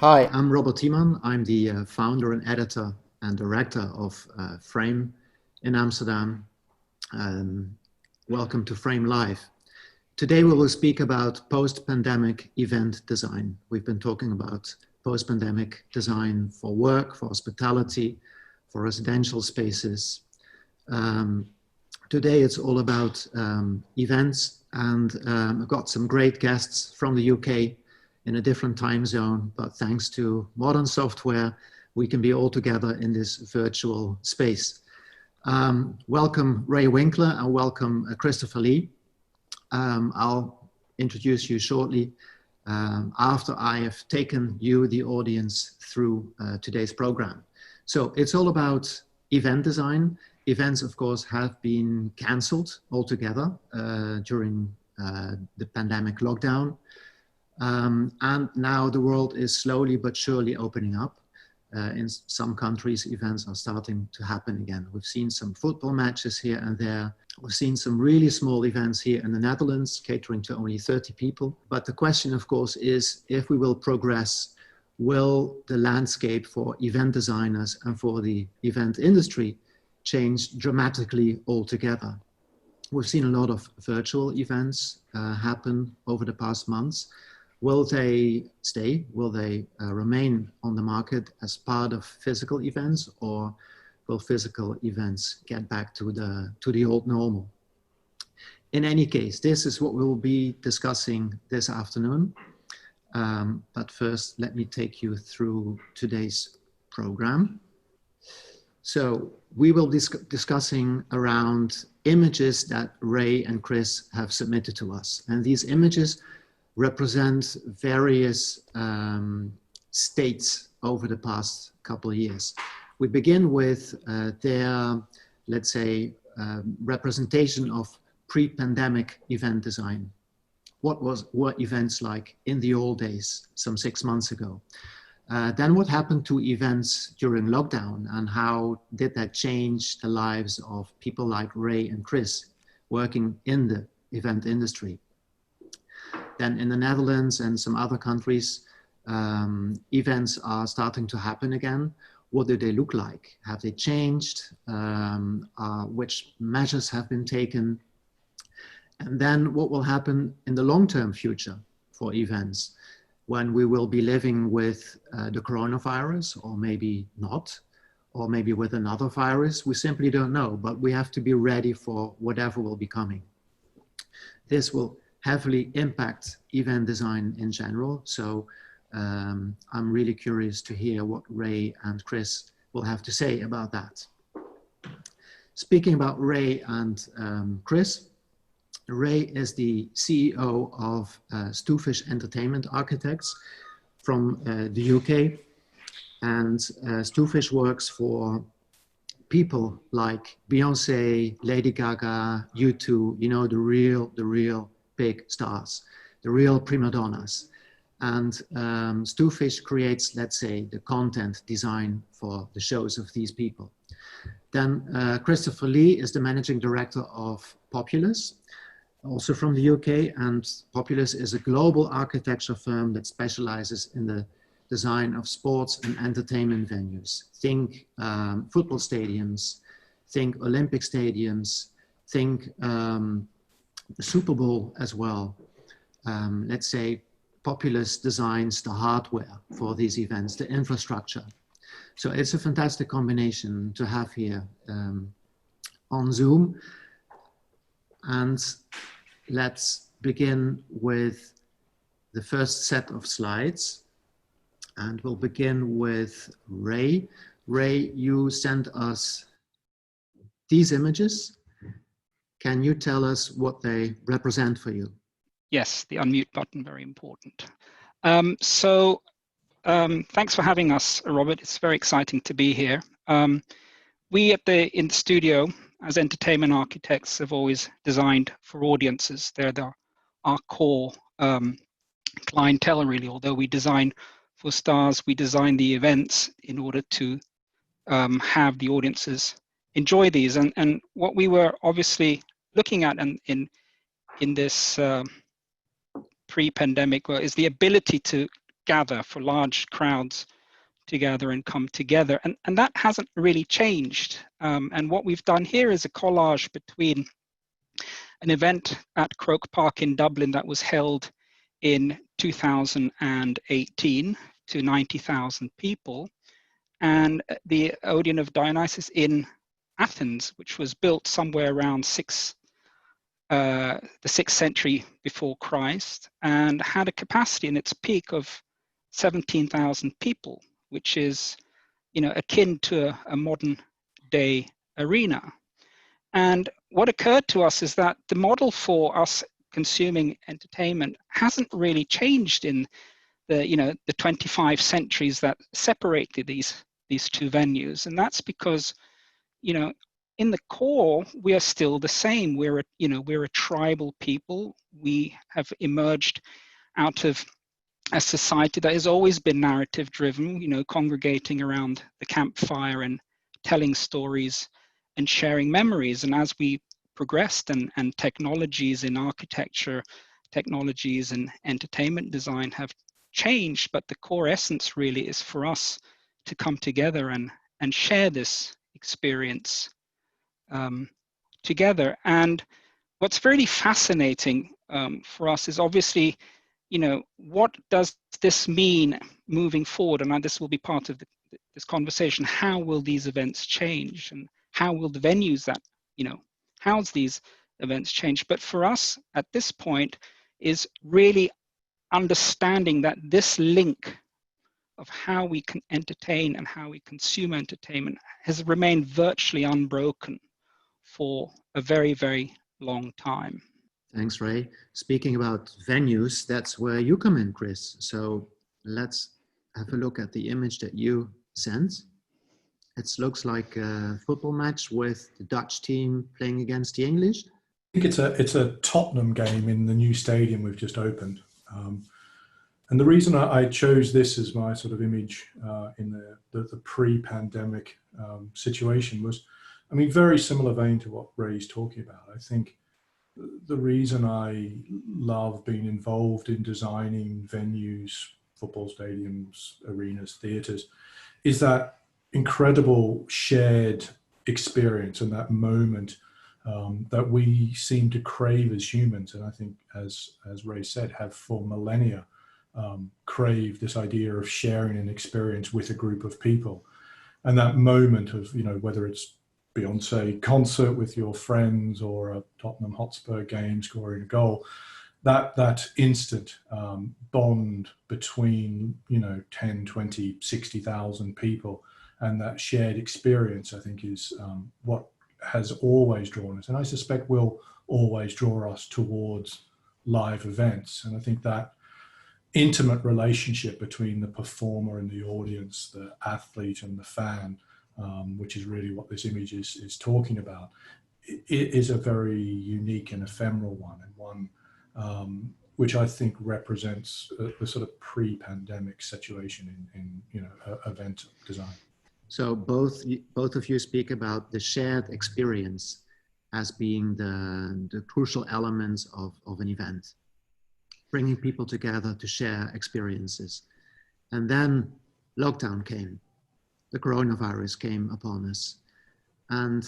Hi, I'm Robert Thiemann. I'm the founder and editor and director of Frame in Amsterdam. Welcome to Frame Live. Today we will speak about post-pandemic event design. We've been talking about post-pandemic design for work, for hospitality, for residential spaces. Today it's all about events, and I've got some great guests from the UK in a different time zone, but thanks to modern software, we can be all together in this virtual space. Welcome Ray Winkler and welcome Christopher Lee. I'll introduce you shortly after I have taken you, the audience, through today's program. So it's all about event design. Events, of course, have been cancelled altogether during the pandemic lockdown. And now the world is slowly but surely opening up. In some countries, events are starting to happen again. We've seen some football matches here and there. We've seen some really small events here in the Netherlands, catering to only 30 people. But the question, of course, is if we will progress, will the landscape for event designers and for the event industry change dramatically altogether? We've seen a lot of virtual events happen over the past months. Will they stay? Will they remain on the market as part of physical events, or will physical events get back to the old normal? In any case, this is what we'll be discussing this afternoon. But first, let me take you through today's program. So we will be discussing around images that Ray and Chris have submitted to us. And these images represent various states over the past couple of years. We begin with their, let's say, representation of pre-pandemic event design. What were events like in the old days, some 6 months ago? Then what happened to events during lockdown, and how did that change the lives of people like Ray and Chris working in the event industry? Then in the Netherlands and some other countries, events are starting to happen again. What do they look like? Have they changed? Which measures have been taken? And then what will happen in the long-term future for events when we will be living with the coronavirus, or maybe not, or maybe with another virus? We simply don't know, but we have to be ready for whatever will be coming. This will heavily impact event design in general. So I'm really curious to hear what Ray and Chris will have to say about that. Speaking about Ray and Chris, Ray is the CEO of Stufish Entertainment Architects from the UK. And Stufish works for people like Beyoncé, Lady Gaga, U2, you know, the real big stars, the real prima donnas. And Stufish creates, let's say, the content design for the shows of these people. Then Christopher Lee is the managing director of Populous, also from the UK. And Populous is a global architecture firm that specializes in the design of sports and entertainment venues. Think football stadiums, think Olympic stadiums, think the Super Bowl as well. Let's say Populous designs the hardware for these events, the infrastructure. So it's a fantastic combination to have here on Zoom. And let's begin with the first set of slides. And we'll begin with Ray. Ray, you sent us these images. Can you tell us what they represent for you? Yes, the unmute button, very important. Thanks for having us, Robert. It's very exciting to be here. We in the studio, as entertainment architects, have always designed for audiences. They're our core clientele, really. Although we design for stars, we design the events in order to have the audiences enjoy these. And what we were obviously looking at in this pre-pandemic is the ability to gather, for large crowds to gather and come together. And that hasn't really changed. And what we've done here is a collage between an event at Croke Park in Dublin that was held in 2018 to 90,000 people, and the Odeon of Dionysus in Athens, which was built somewhere around the 6th century before Christ, and had a capacity in its peak of 17,000 people, which is, akin to a modern day arena. And what occurred to us is that the model for us consuming entertainment hasn't really changed in the 25 centuries that separated these two venues. And that's because, in the core, we are still the same. We're a tribal people. We have emerged out of a society that has always been narrative driven, congregating around the campfire and telling stories and sharing memories. And as we progressed and technologies in architecture, technologies in entertainment design have changed, but the core essence really is for us to come together and share this experience together. And what's really fascinating for us is obviously, what does this mean moving forward? And this will be part of this conversation. How will these events change? And how will the venues that, house these events change? But for us at this point is really understanding that this link of how we can entertain and how we consume entertainment has remained virtually unbroken for a very, very long time. Thanks, Ray. Speaking about venues, that's where you come in, Chris. So let's have a look at the image that you sent. It looks like a football match with the Dutch team playing against the English. I think it's a Tottenham game in the new stadium we've just opened. And the reason I chose this as my sort of image in the pre-pandemic situation was, very similar vein to what Ray's talking about. I think the reason I love being involved in designing venues, football stadiums, arenas, theatres, is that incredible shared experience and that moment that we seem to crave as humans. And I think, as Ray said, have for millennia craved this idea of sharing an experience with a group of people. And that moment of, whether it's Beyoncé concert with your friends or a Tottenham Hotspur game scoring a goal, that instant bond between 10, 20, 60,000 people, and that shared experience, I think, is what has always drawn us, and I suspect will always draw us towards live events. And I think that intimate relationship between the performer and the audience, the athlete and the fan, which is really what this image is talking about, it is a very unique and ephemeral one, and one which I think represents the sort of pre-pandemic situation in event design. So both of you speak about the shared experience as being the crucial elements of an event, bringing people together to share experiences. And then lockdown came, the coronavirus came upon us, and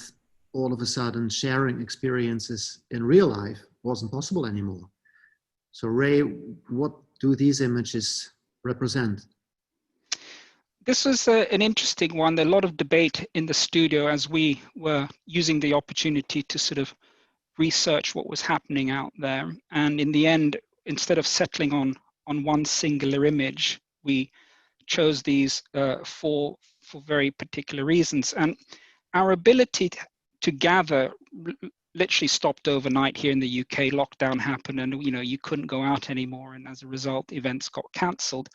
all of a sudden sharing experiences in real life wasn't possible anymore. So Ray, what do these images represent? This was an interesting one. There a lot of debate in the studio as we were using the opportunity to sort of research what was happening out there. And in the end, instead of settling on one singular image, we chose these for very particular reasons. And our ability to gather literally stopped overnight here in the UK. Lockdown happened, and you couldn't go out anymore, and as a result, events got cancelled.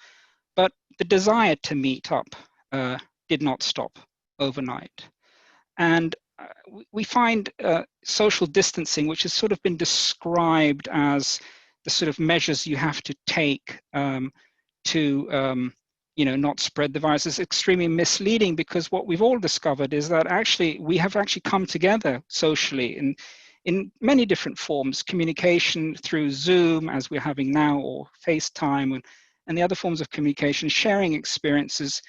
But the desire to meet up did not stop overnight. And we find social distancing, which has sort of been described as the sort of measures you have to take to not spread the virus, is extremely misleading, because what we've all discovered is that actually we have actually come together socially in many different forms, communication through Zoom, as we're having now, or FaceTime, and the other forms of communication, sharing experiences,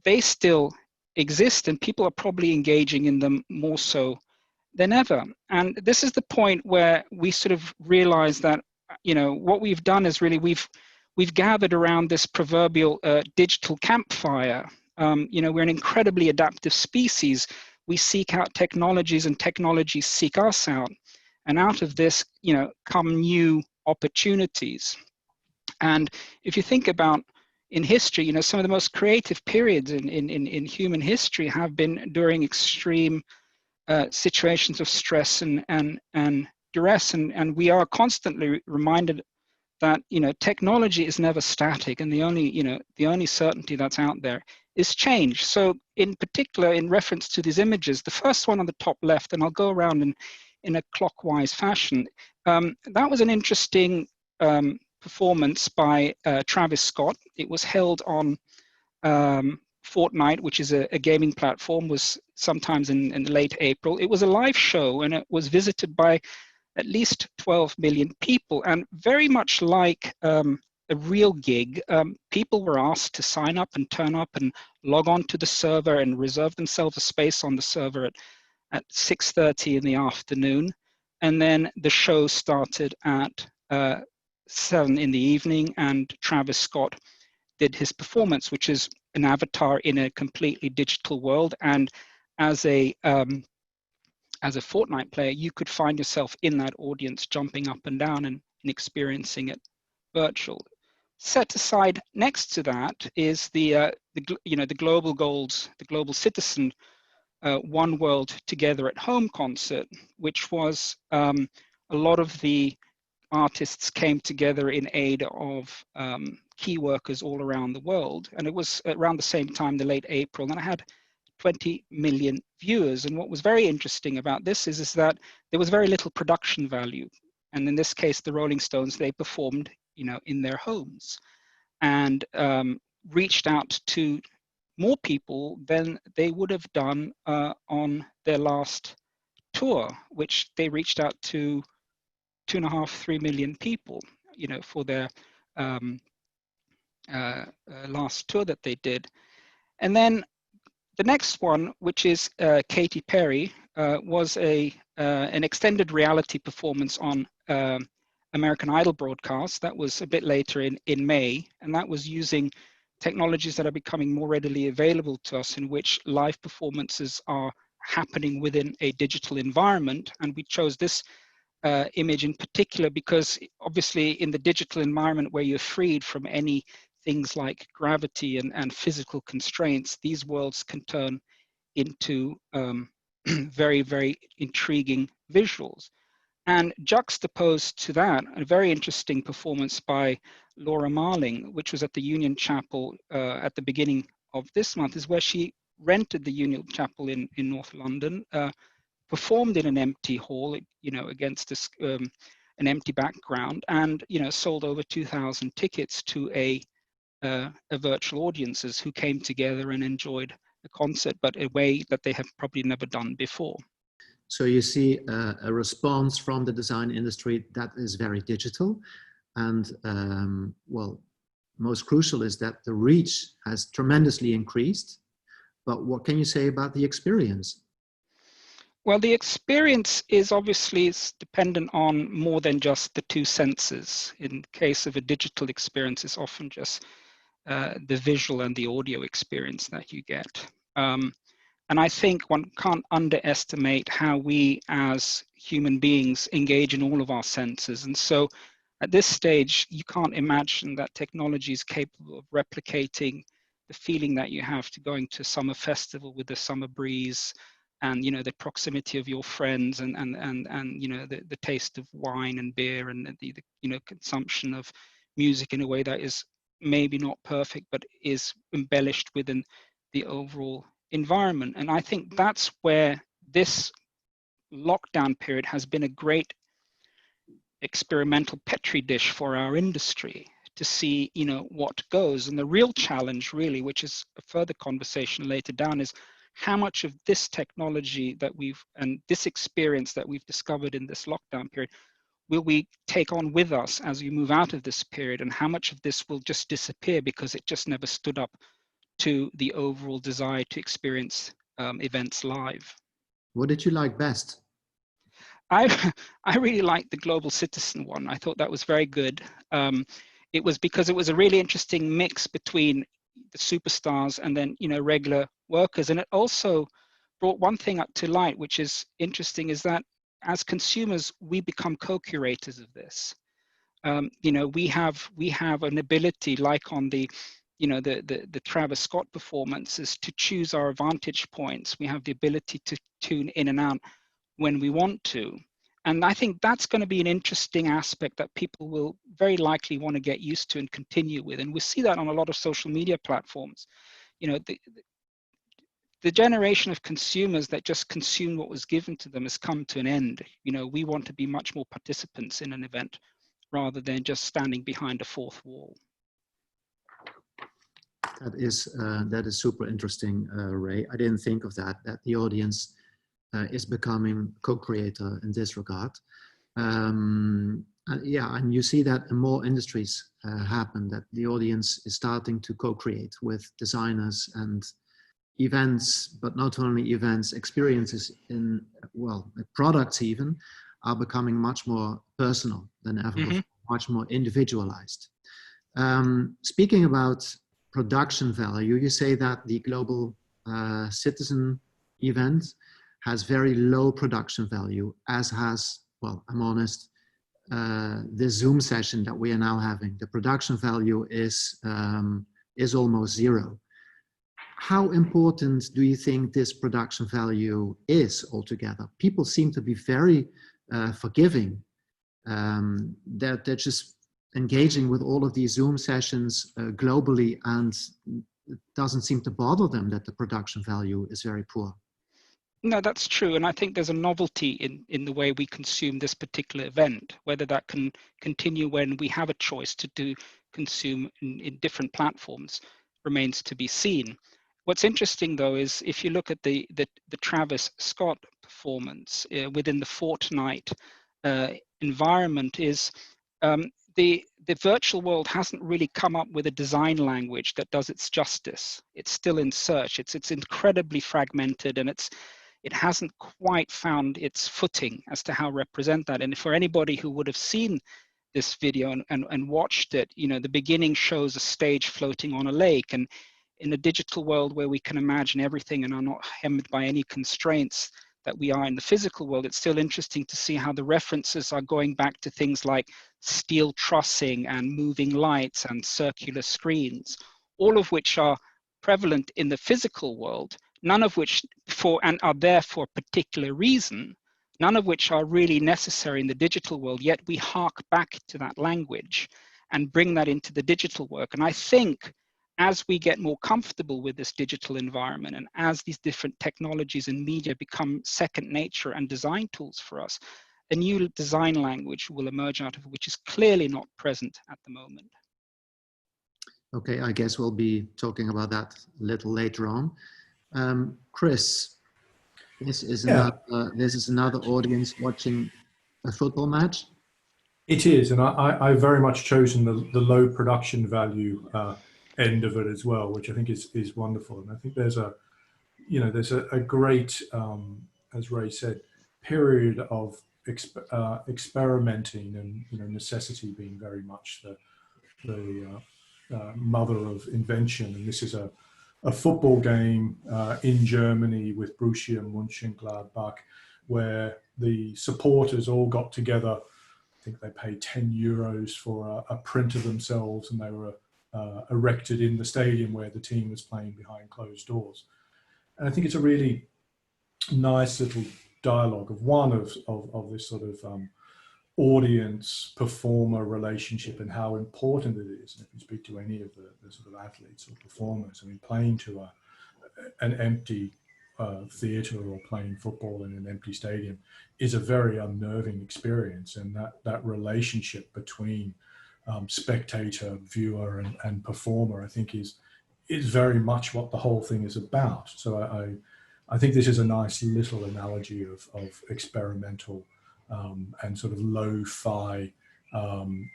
they still exist, and people are probably engaging in them more so than ever. And this is the point where we sort of realize that, you know, what we've done is really we've gathered around this proverbial digital campfire. You know, we're an incredibly adaptive species. We seek out technologies, and technologies seek us out. And out of this, you know, come new opportunities. And if you think about in history, you know, some of the most creative periods in human history have been during extreme situations of stress and duress. And we are constantly reminded that, you know, technology is never static, and the only certainty that's out there is change. So in particular, in reference to these images, the first one on the top left, and I'll go around in a clockwise fashion, that was an interesting performance by Travis Scott. It was held on Fortnite, which is a gaming platform, was sometimes in late April. It was a live show, and it was visited by at least 12 million people. And very much like a real gig, people were asked to sign up and turn up and log on to the server and reserve themselves a space on the server at 6:30 in the afternoon. And then the show started at 7 in the evening, and Travis Scott did his performance, which is an avatar in a completely digital world. And as a Fortnite player, you could find yourself in that audience, jumping up and down and experiencing it virtual. Set aside next to that is the global goals, the Global Citizen One World Together at Home concert, which was a lot of the artists came together in aid of key workers all around the world. And it was around the same time, the late April, and I had 20 million viewers. And what was very interesting about this is that there was very little production value. And in this case, the Rolling Stones, they performed, you know, in their homes, and reached out to more people than they would have done on their last tour, which they reached out to 2.5, 3 million people, you know, for their last tour that they did. And then the next one, which is Katy Perry, was an extended reality performance on American Idol broadcast. That was a bit later in May, and that was using technologies that are becoming more readily available to us, in which live performances are happening within a digital environment. And we chose this image in particular because obviously in the digital environment where you're freed from any things like gravity and physical constraints, these worlds can turn into very, very intriguing visuals. And juxtaposed to that, a very interesting performance by Laura Marling, which was at the Union Chapel at the beginning of this month, is where she rented the Union Chapel in North London, performed in an empty hall, you know, against this, an empty background, and, you know, sold over 2,000 tickets to a virtual audiences who came together and enjoyed the concert, but a way that they have probably never done before. So you see a response from the design industry that is very digital. And well, most crucial is that the reach has tremendously increased. But what can you say about the experience? Well, the experience is obviously dependent on more than just the two senses. In case of a digital experience, it's often just the visual and the audio experience that you get. And I think one can't underestimate how we as human beings engage in all of our senses. And so at this stage, you can't imagine that technology is capable of replicating the feeling that you have to going to a summer festival with the summer breeze, and, you know, the proximity of your friends, and you know, the taste of wine and beer, and the you know, consumption of music in a way that is maybe not perfect, but is embellished within the overall environment. And I think that's where this lockdown period has been a great experimental petri dish for our industry to see, you know, what goes. And the real challenge really, which is a further conversation later down, is how much of this technology that and this experience that we've discovered in this lockdown period will we take on with us as we move out of this period, and how much of this will just disappear because it just never stood up to the overall desire to experience events live. What did you like best? I really liked the Global Citizen one. I thought that was very good. It was because it was a really interesting mix between the superstars and then, you know, regular workers. And it also brought one thing up to light, which is interesting, is that as consumers, we become co-curators of this. You know, we have an ability, like on the, you know, the Travis Scott performances, to choose our vantage points. We have the ability to tune in and out when we want to. And I think that's going to be an interesting aspect that people will very likely want to get used to and continue with. And we see that on a lot of social media platforms. You know, the generation of consumers that just consume what was given to them has come to an end. You know, we want to be much more participants in an event rather than just standing behind a fourth wall. That is super interesting, Ray. I didn't think of that the audience is becoming co-creator in this regard. Yeah, and you see that in more industries happen, that the audience is starting to co-create with designers, and events, but not only events, experiences in, well, products even, are becoming much more personal than ever before, much more individualized. Speaking about production value, you say that the Global Citizen event has very low production value, as has, well, I'm honest, this Zoom session that we are now having. The production value is almost zero. How important do you think this production value is altogether? People seem to be very forgiving. They're just engaging with all of these Zoom sessions globally, and it doesn't seem to bother them that the production value is very poor. No, that's true. And I think there's a novelty in the way we consume this particular event. Whether that can continue when we have a choice to do consume in different platforms remains to be seen. What's interesting, though, is if you look at the Travis Scott performance within the Fortnite environment, is the virtual world hasn't really come up with a design language that does its justice. It's still in search. It's incredibly fragmented, and it hasn't quite found its footing as to how to represent that. And for anybody who would have seen this video and watched it, you know, the beginning shows a stage floating on a lake, and in a digital world where we can imagine everything and are not hemmed by any constraints that we are in the physical world, it's still interesting to see how the references are going back to things like steel trussing and moving lights and circular screens, all of which are prevalent in the physical world, none of which and are there for a particular reason, none of which are really necessary in the digital world, yet we hark back to that language and bring that into the digital work. And I think as we get more comfortable with this digital environment, and as these different technologies and media become second nature and design tools for us, a new design language will emerge out of it, which is clearly not present at the moment. Okay, I guess we'll be talking about that a little later on. Chris, this is another audience watching a football match. It is, and I've very much chosen the low production value end of it as well, which I think is wonderful. And I think there's a great, as Ray said, period of experimenting, and necessity being very much the mother of invention. And this is a football game in Germany with Borussia Mönchengladbach, where the supporters all got together. I think they paid €10 for a print of themselves, and they were erected in the stadium where the team was playing behind closed doors. And I think it's a really nice little dialogue of this sort of audience performer relationship, and how important it is. And if you speak to any of the sort of athletes or performers, I mean, playing to an empty theatre or playing football in an empty stadium is a very unnerving experience. And that relationship between spectator, viewer, and performer, I think is very much what the whole thing is about. So I think this is a nice little analogy of experimental and sort of lo-fi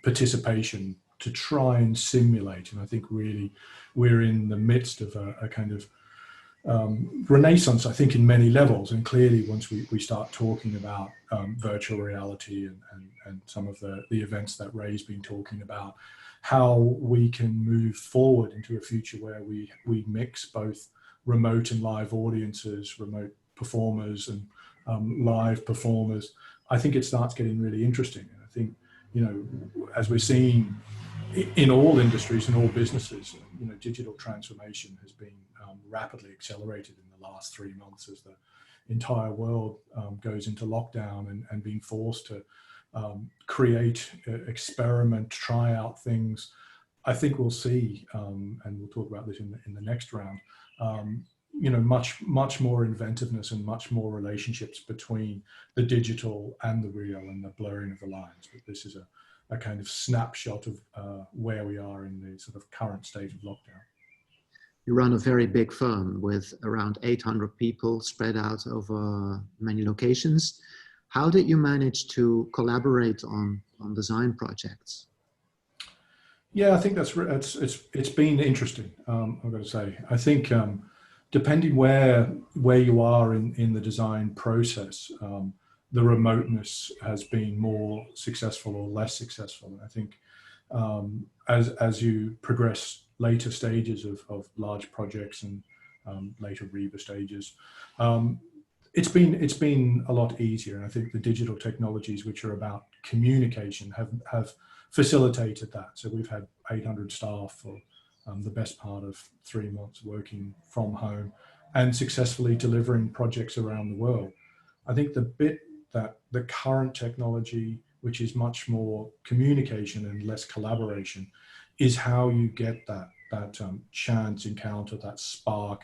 participation to try and simulate. And I think really we're in the midst of a kind of renaissance, I think, in many levels. And clearly once we start talking about virtual reality and some of the events that Ray's been talking about, how we can move forward into a future where we mix both remote and live audiences, remote performers and live performers, I think it starts getting really interesting. And I think, you know, as we're seeing in all industries and all businesses, you know, digital transformation has been rapidly accelerated in the last 3 months as the entire world goes into lockdown and being forced to create, experiment, try out things. I think we'll see, and we'll talk about this in the next round, you know, much more inventiveness and much more relationships between the digital and the real and the blurring of the lines. But this is a kind of snapshot of where we are in the sort of current state of lockdown. You run a very big firm with around 800 people spread out over many locations. How did you manage to collaborate on design projects? Yeah, I think it's been interesting. I've got to say, I think depending where you are in the design process, the remoteness has been more successful or less successful. And I think as you progress later stages of large projects and later REBA stages, it's been a lot easier. And I think the digital technologies, which are about communication, have facilitated that. So we've had 800 staff for the best part of 3 months working from home and successfully delivering projects around the world. I think the bit that the current technology, which is much more communication and less collaboration, is how you get that chance encounter, that spark,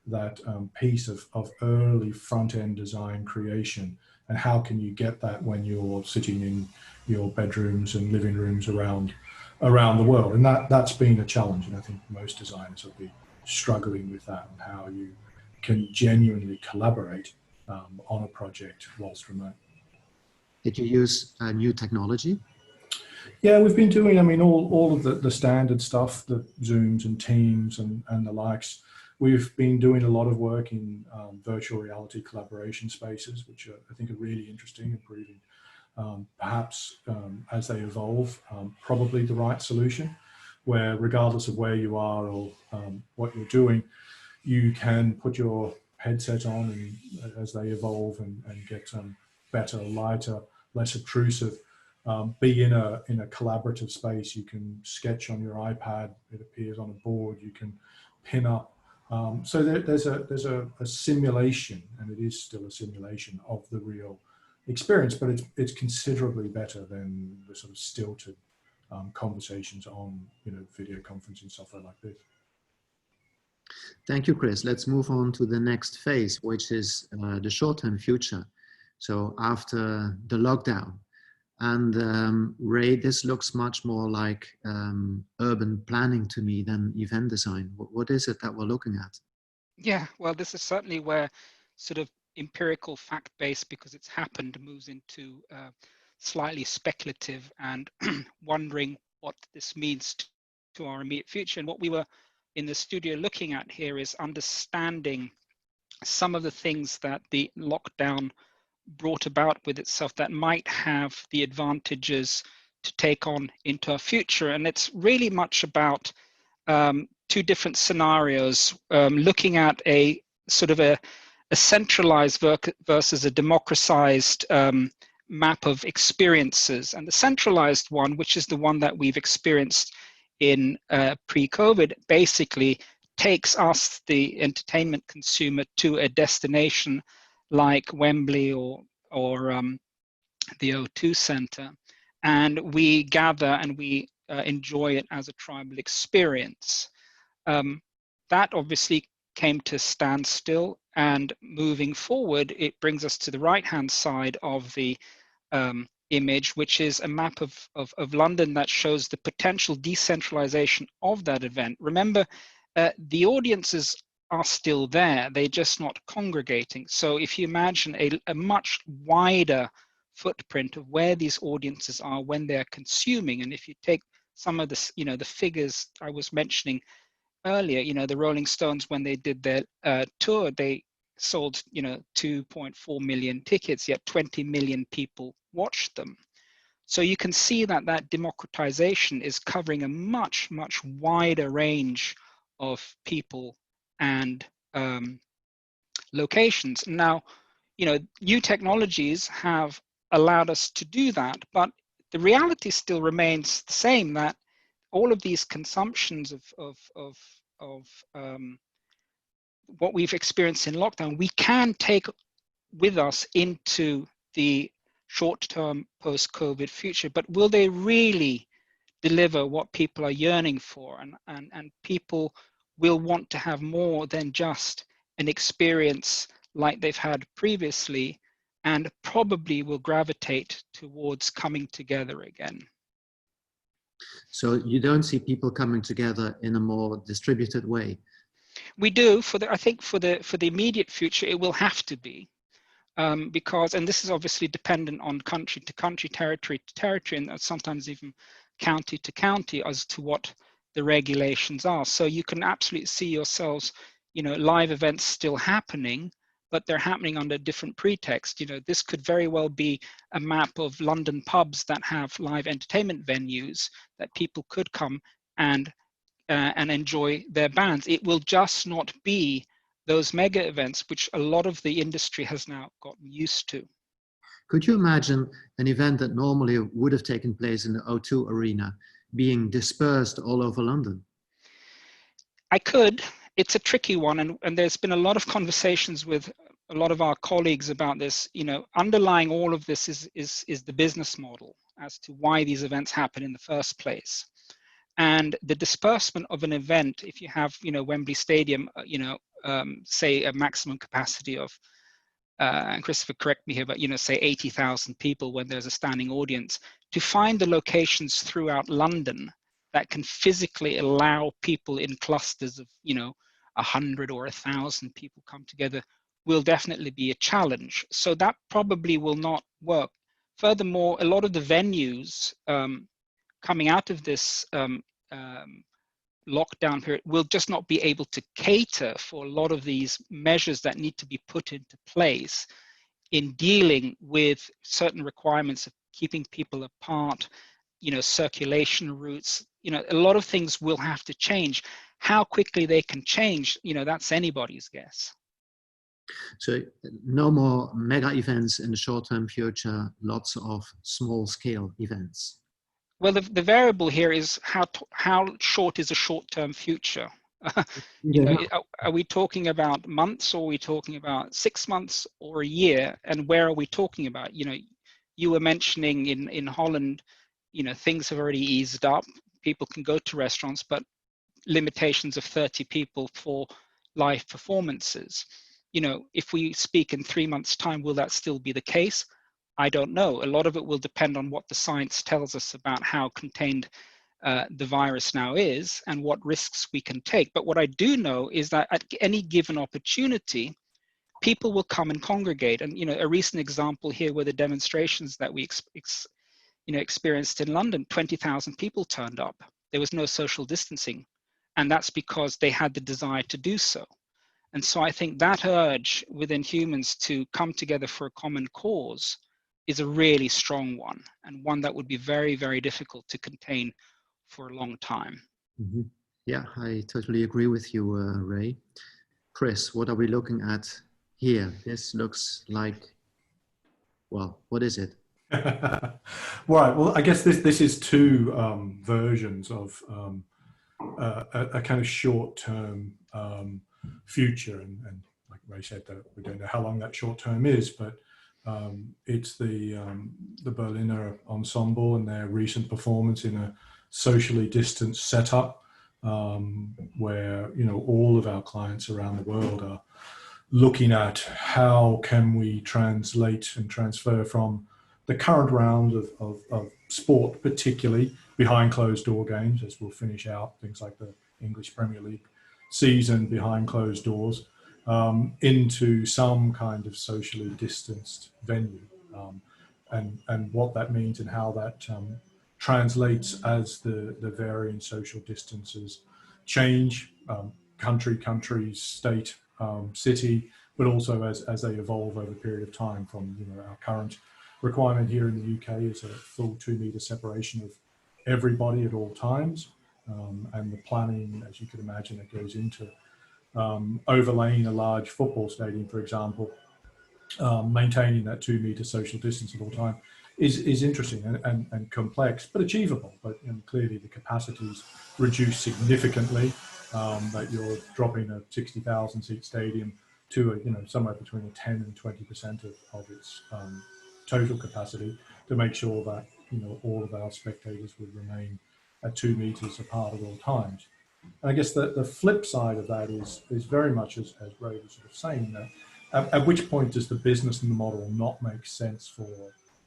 that piece of early front-end design creation. And how can you get that when you're sitting in your bedrooms and living rooms around the world? And that's been a challenge. And I think most designers will be struggling with that, and how you can genuinely collaborate on a project whilst remote. Did you use new technology? Yeah, we've been doing, I mean, all of the standard stuff, the Zooms and Teams and the likes. We've been doing a lot of work in virtual reality collaboration spaces, which I think are really interesting and proving, perhaps as they evolve, probably the right solution, where regardless of where you are or what you're doing, you can put your headset on, and as they evolve and get better, lighter, less obtrusive, be in a collaborative space. You can sketch on your iPad, it appears on a board, you can pin up. So there's a simulation, and it is still a simulation of the real experience, but it's considerably better than the sort of stilted conversations on, you know, video conferencing software like this. Thank you, Chris. Let's move on to the next phase, which is the short-term future. So after the lockdown. And Ray, this looks much more like urban planning to me than event design. What is it that we're looking at? Yeah, well, this is certainly where sort of empirical fact-based, because it's happened, moves into slightly speculative and wondering what this means to our immediate future. And what we were in the studio looking at here is understanding some of the things that the lockdown brought about with itself that might have the advantages to take on into our future. And it's really much about two different scenarios, looking at a sort of a centralized versus a democratized map of experiences. And the centralized one, which is the one that we've experienced in pre-COVID, basically takes us, the entertainment consumer, to a destination like Wembley or the O2 Center, and we gather and we enjoy it as a tribal experience. That obviously came to standstill, and moving forward, it brings us to the right-hand side of the image, which is a map of London that shows the potential decentralization of that event. Remember, the audiences are still there, they're just not congregating. So if you imagine a much wider footprint of where these audiences are when they're consuming. And if you take some of the, the figures I was mentioning earlier, the Rolling Stones, when they did their tour, they sold, 2.4 million tickets, yet 20 million people watched them. So you can see that democratization is covering a much, much wider range of people and locations. Now, new technologies have allowed us to do that, but the reality still remains the same, that all of these consumptions of what we've experienced in lockdown, we can take with us into the short-term post-COVID future, but will they really deliver what people are yearning for? And people will want to have more than just an experience like they've had previously, and probably will gravitate towards coming together again. So you don't see people coming together in a more distributed way? We do. I think for the immediate future, it will have to be. Because, and this is obviously dependent on country to country, territory to territory, and sometimes even county to county as to what the regulations are. So you can absolutely see yourselves, live events still happening, but they're happening under different pretext. This could very well be a map of London pubs that have live entertainment venues that people could come and enjoy their bands. It will just not be those mega events, which a lot of the industry has now gotten used to. Could you imagine an event that normally would have taken place in the O2 Arena being dispersed all over London? I could. It's a tricky one, and there's been a lot of conversations with a lot of our colleagues about this. Underlying all of this is the business model as to why these events happen in the first place. And the disbursement of an event, if you have, Wembley Stadium, say a maximum capacity of, and Christopher, correct me here, but say 80,000 people when there's a standing audience, to find the locations throughout London that can physically allow people in clusters of 100 or 1,000 people come together will definitely be a challenge. So that probably will not work. Furthermore, a lot of the venues coming out of this lockdown period will just not be able to cater for a lot of these measures that need to be put into place in dealing with certain requirements of keeping people apart, circulation routes. A lot of things will have to change. How quickly they can change, that's anybody's guess. So no more mega events in the short-term future, lots of small-scale events. Well, the variable here is how short is a short-term future? Are we talking about months, or are we talking about 6 months or a year? And where are we talking about? You were mentioning in Holland, things have already eased up. People can go to restaurants, but limitations of 30 people for live performances. If we speak in 3 months' time, will that still be the case? I don't know. A lot of it will depend on what the science tells us about how contained the virus now is and what risks we can take. But what I do know is that at any given opportunity, people will come and congregate. And a recent example here were the demonstrations that we experienced in London. 20,000 people turned up. There was no social distancing, and that's because they had the desire to do so. And so I think that urge within humans to come together for a common cause is a really strong one, and one that would be very, very difficult to contain for a long time. Mm-hmm. Yeah, I totally agree with you, Ray. Chris, what are we looking at here? This looks like, well, what is it? Right. Well, I guess this is two versions of a kind of short-term future, and like Ray said, that we don't know how long that short-term is, but it's the Berliner Ensemble and their recent performance in a socially distanced setup, where all of our clients around the world are looking at how can we translate and transfer from the current round of sport, particularly behind closed door games, as we'll finish out things like the English Premier League season behind closed doors, into some kind of socially distanced venue. and what that means and how that translates as the varying social distances change, country, state, city, but also as they evolve over a period of time. From our current requirement here in the UK is a full 2 metre separation of everybody at all times, and the planning, as you can imagine, that goes into overlaying a large football stadium, for example, maintaining that 2 metre social distance at all time is interesting and complex, but achievable. But clearly the capacities reduced significantly. That you're dropping a 60,000 seat stadium to somewhere between a 10 and 20% of its total capacity, to make sure that all of our spectators would remain at 2 metres apart at all times. And I guess the flip side of that is very much as Ray was sort of saying, that at which point does the business and the model not make sense for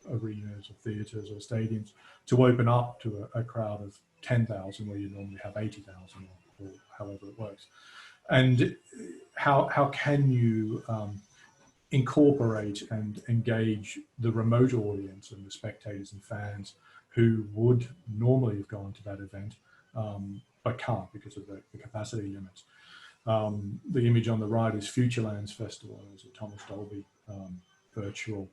arenas or theatres or stadiums to open up to a crowd of 10,000 where you normally have 80,000 or however it works? And how can you incorporate and engage the remote audience and the spectators and fans who would normally have gone to that event, but can't because of the capacity limits? The image on the right is Futurelands Festival. It's a Thomas Dolby virtual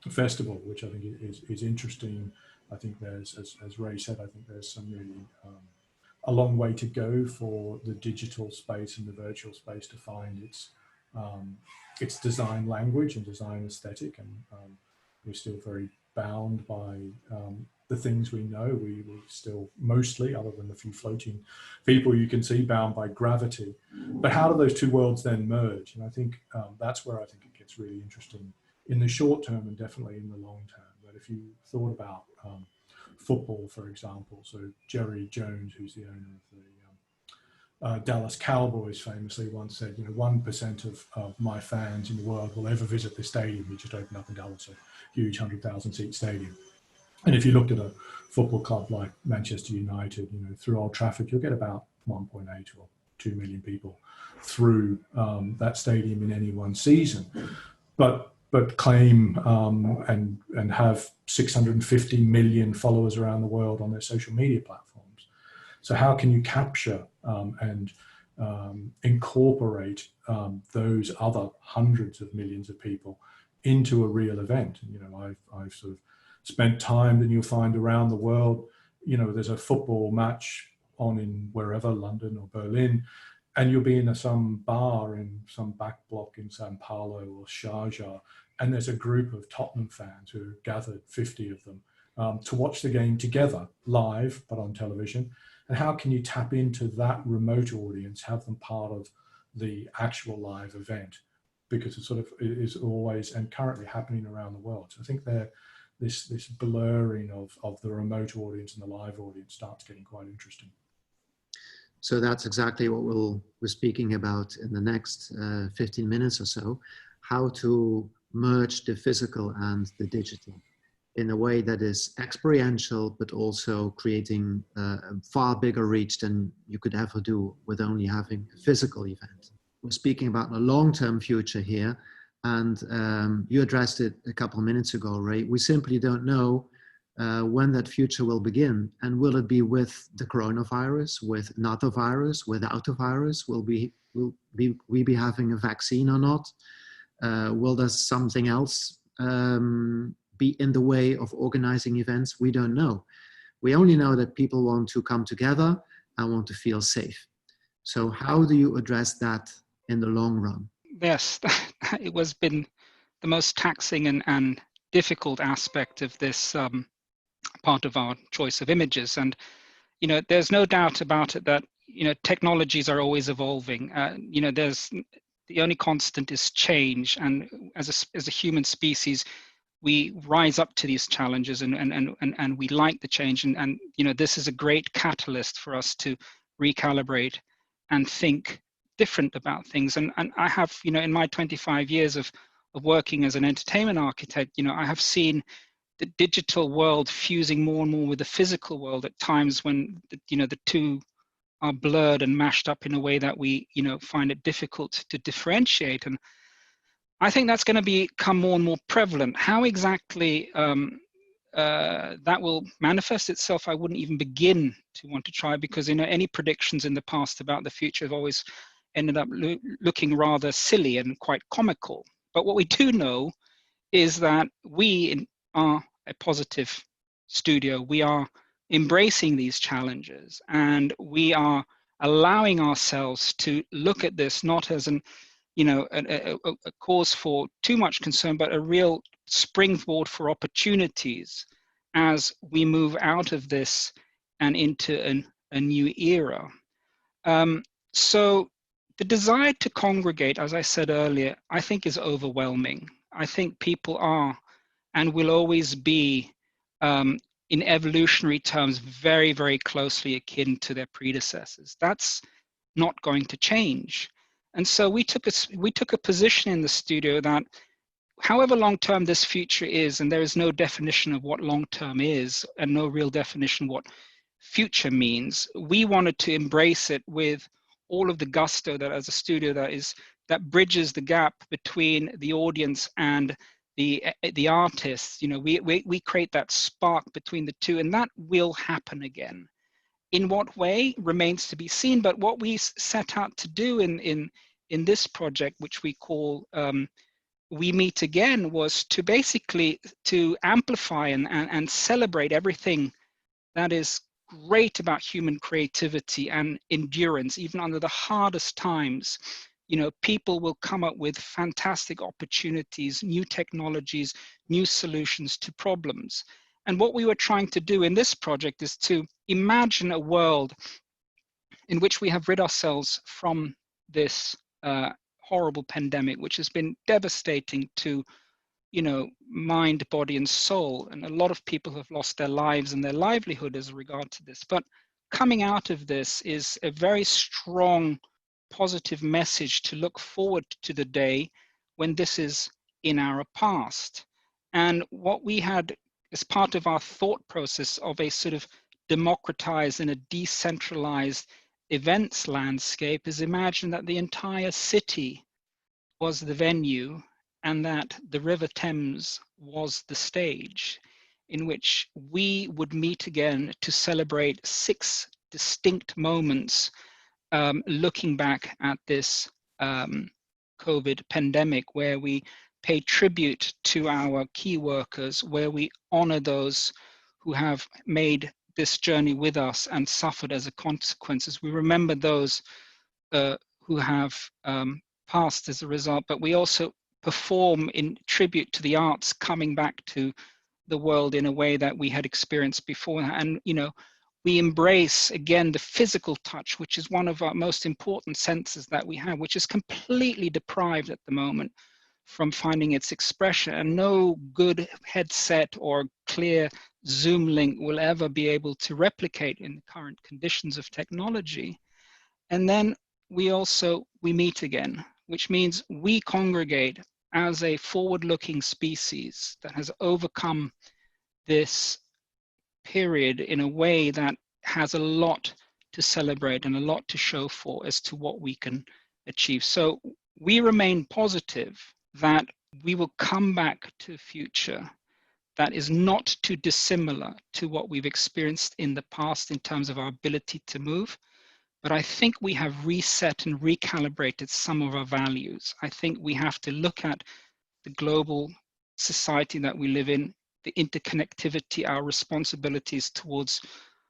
festival, which I think is interesting. I think there's, as Ray said, I think there's some really a long way to go for the digital space and the virtual space to find its design language and design aesthetic, and we're still very bound by the things we know. We still mostly, other than the few floating people you can see, bound by gravity. But how do those two worlds then merge? And I think that's where I think it gets really interesting in the short term and definitely in the long term. That if you thought about football, for example, so Jerry Jones, who's the owner of the Dallas Cowboys, famously once said, 1% of my fans in the world will ever visit this stadium. We just opened up in Dallas, a huge 100,000 seat stadium. And if you looked at a football club like Manchester United, through Old Trafford, you'll get about 1.8 or 2 million people through that stadium in any one season. But claim and have 650 million followers around the world on their social media platforms. So how can you capture and incorporate those other hundreds of millions of people into a real event? And, I've sort of spent time, then you'll find around the world, there's a football match on in wherever, London or Berlin, and you'll be in some bar in some back block in Sao Paulo or Sharjah, and there's a group of Tottenham fans who are gathered, 50 of them, to watch the game together, live, but on television. And how can you tap into that remote audience, have them part of the actual live event? Because it is always and currently happening around the world. So I think this blurring of the remote audience and the live audience starts getting quite interesting. So that's exactly what we're speaking about in the next 15 minutes or so, how to merge the physical and the digital in a way that is experiential, but also creating a far bigger reach than you could ever do with only having a physical event. We're speaking about the long-term future here, and you addressed it a couple of minutes ago, Ray. We simply don't know when that future will begin, and will it be with the coronavirus, with another virus, without a virus? Will we be having a vaccine or not? Will there something else be in the way of organizing events? We don't know. We only know that people want to come together and want to feel safe. So how do you address that in the long run? Yes, it has been the most taxing and difficult aspect of this part of our choice of images. And, there's no doubt about it that, technologies are always evolving. The only constant is change. And as a human species, we rise up to these challenges and we like the change. And this is a great catalyst for us to recalibrate and think different about things. And I have, in my 25 years of working as an entertainment architect, I have seen the digital world fusing more and more with the physical world at times when, the two are blurred and mashed up in a way that we, find it difficult to differentiate. And I think that's going to become more and more prevalent. How exactly that will manifest itself, I wouldn't even begin to want to try, because any predictions in the past about the future have always ended up looking rather silly and quite comical. But what we do know is that we are a positive studio. We are embracing these challenges, and we are allowing ourselves to look at this not as a cause for too much concern, but a real springboard for opportunities as we move out of this and into a new era. So the desire to congregate, as I said earlier, I think is overwhelming. I think people are and will always be, in evolutionary terms, very, very closely akin to their predecessors. That's not going to change. And so we took a position in the studio that however long-term this future is, and there is no definition of what long-term is and no real definition of what future means, we wanted to embrace it with all of the gusto that as a studio that bridges the gap between the audience and the artists. We create that spark between the two, and that will happen again. In what way remains to be seen, but what we set out to do in this project, which we call We Meet Again, was to basically to amplify and celebrate everything that is great about human creativity and endurance. Even under the hardest times, people will come up with fantastic opportunities, new technologies, new solutions to problems. And what we were trying to do in this project is to imagine a world in which we have rid ourselves from this horrible pandemic, which has been devastating to mind, body, and soul. And a lot of people have lost their lives and their livelihood as a regard to this. But coming out of this is a very strong, positive message to look forward to the day when this is in our past. And what we had as part of our thought process of a sort of democratized and a decentralized events landscape is imagine that the entire city was the venue and that the River Thames was the stage in which we would meet again to celebrate 6 distinct moments looking back at this COVID pandemic, where we pay tribute to our key workers, where we honor those who have made this journey with us and suffered as a consequence. As we remember those who have passed as a result, but we also perform in tribute to the arts coming back to the world in a way that we had experienced before. And we embrace again the physical touch, which is one of our most important senses that we have, which is completely deprived at the moment from finding its expression, and no good headset or clear Zoom link will ever be able to replicate in the current conditions of technology. And then we meet again, which means we congregate as a forward-looking species that has overcome this period in a way that has a lot to celebrate and a lot to show for as to what we can achieve. So we remain positive that we will come back to a future that is not too dissimilar to what we've experienced in the past in terms of our ability to move. But I think we have reset and recalibrated some of our values. I think we have to look at the global society that we live in, the interconnectivity, our responsibilities towards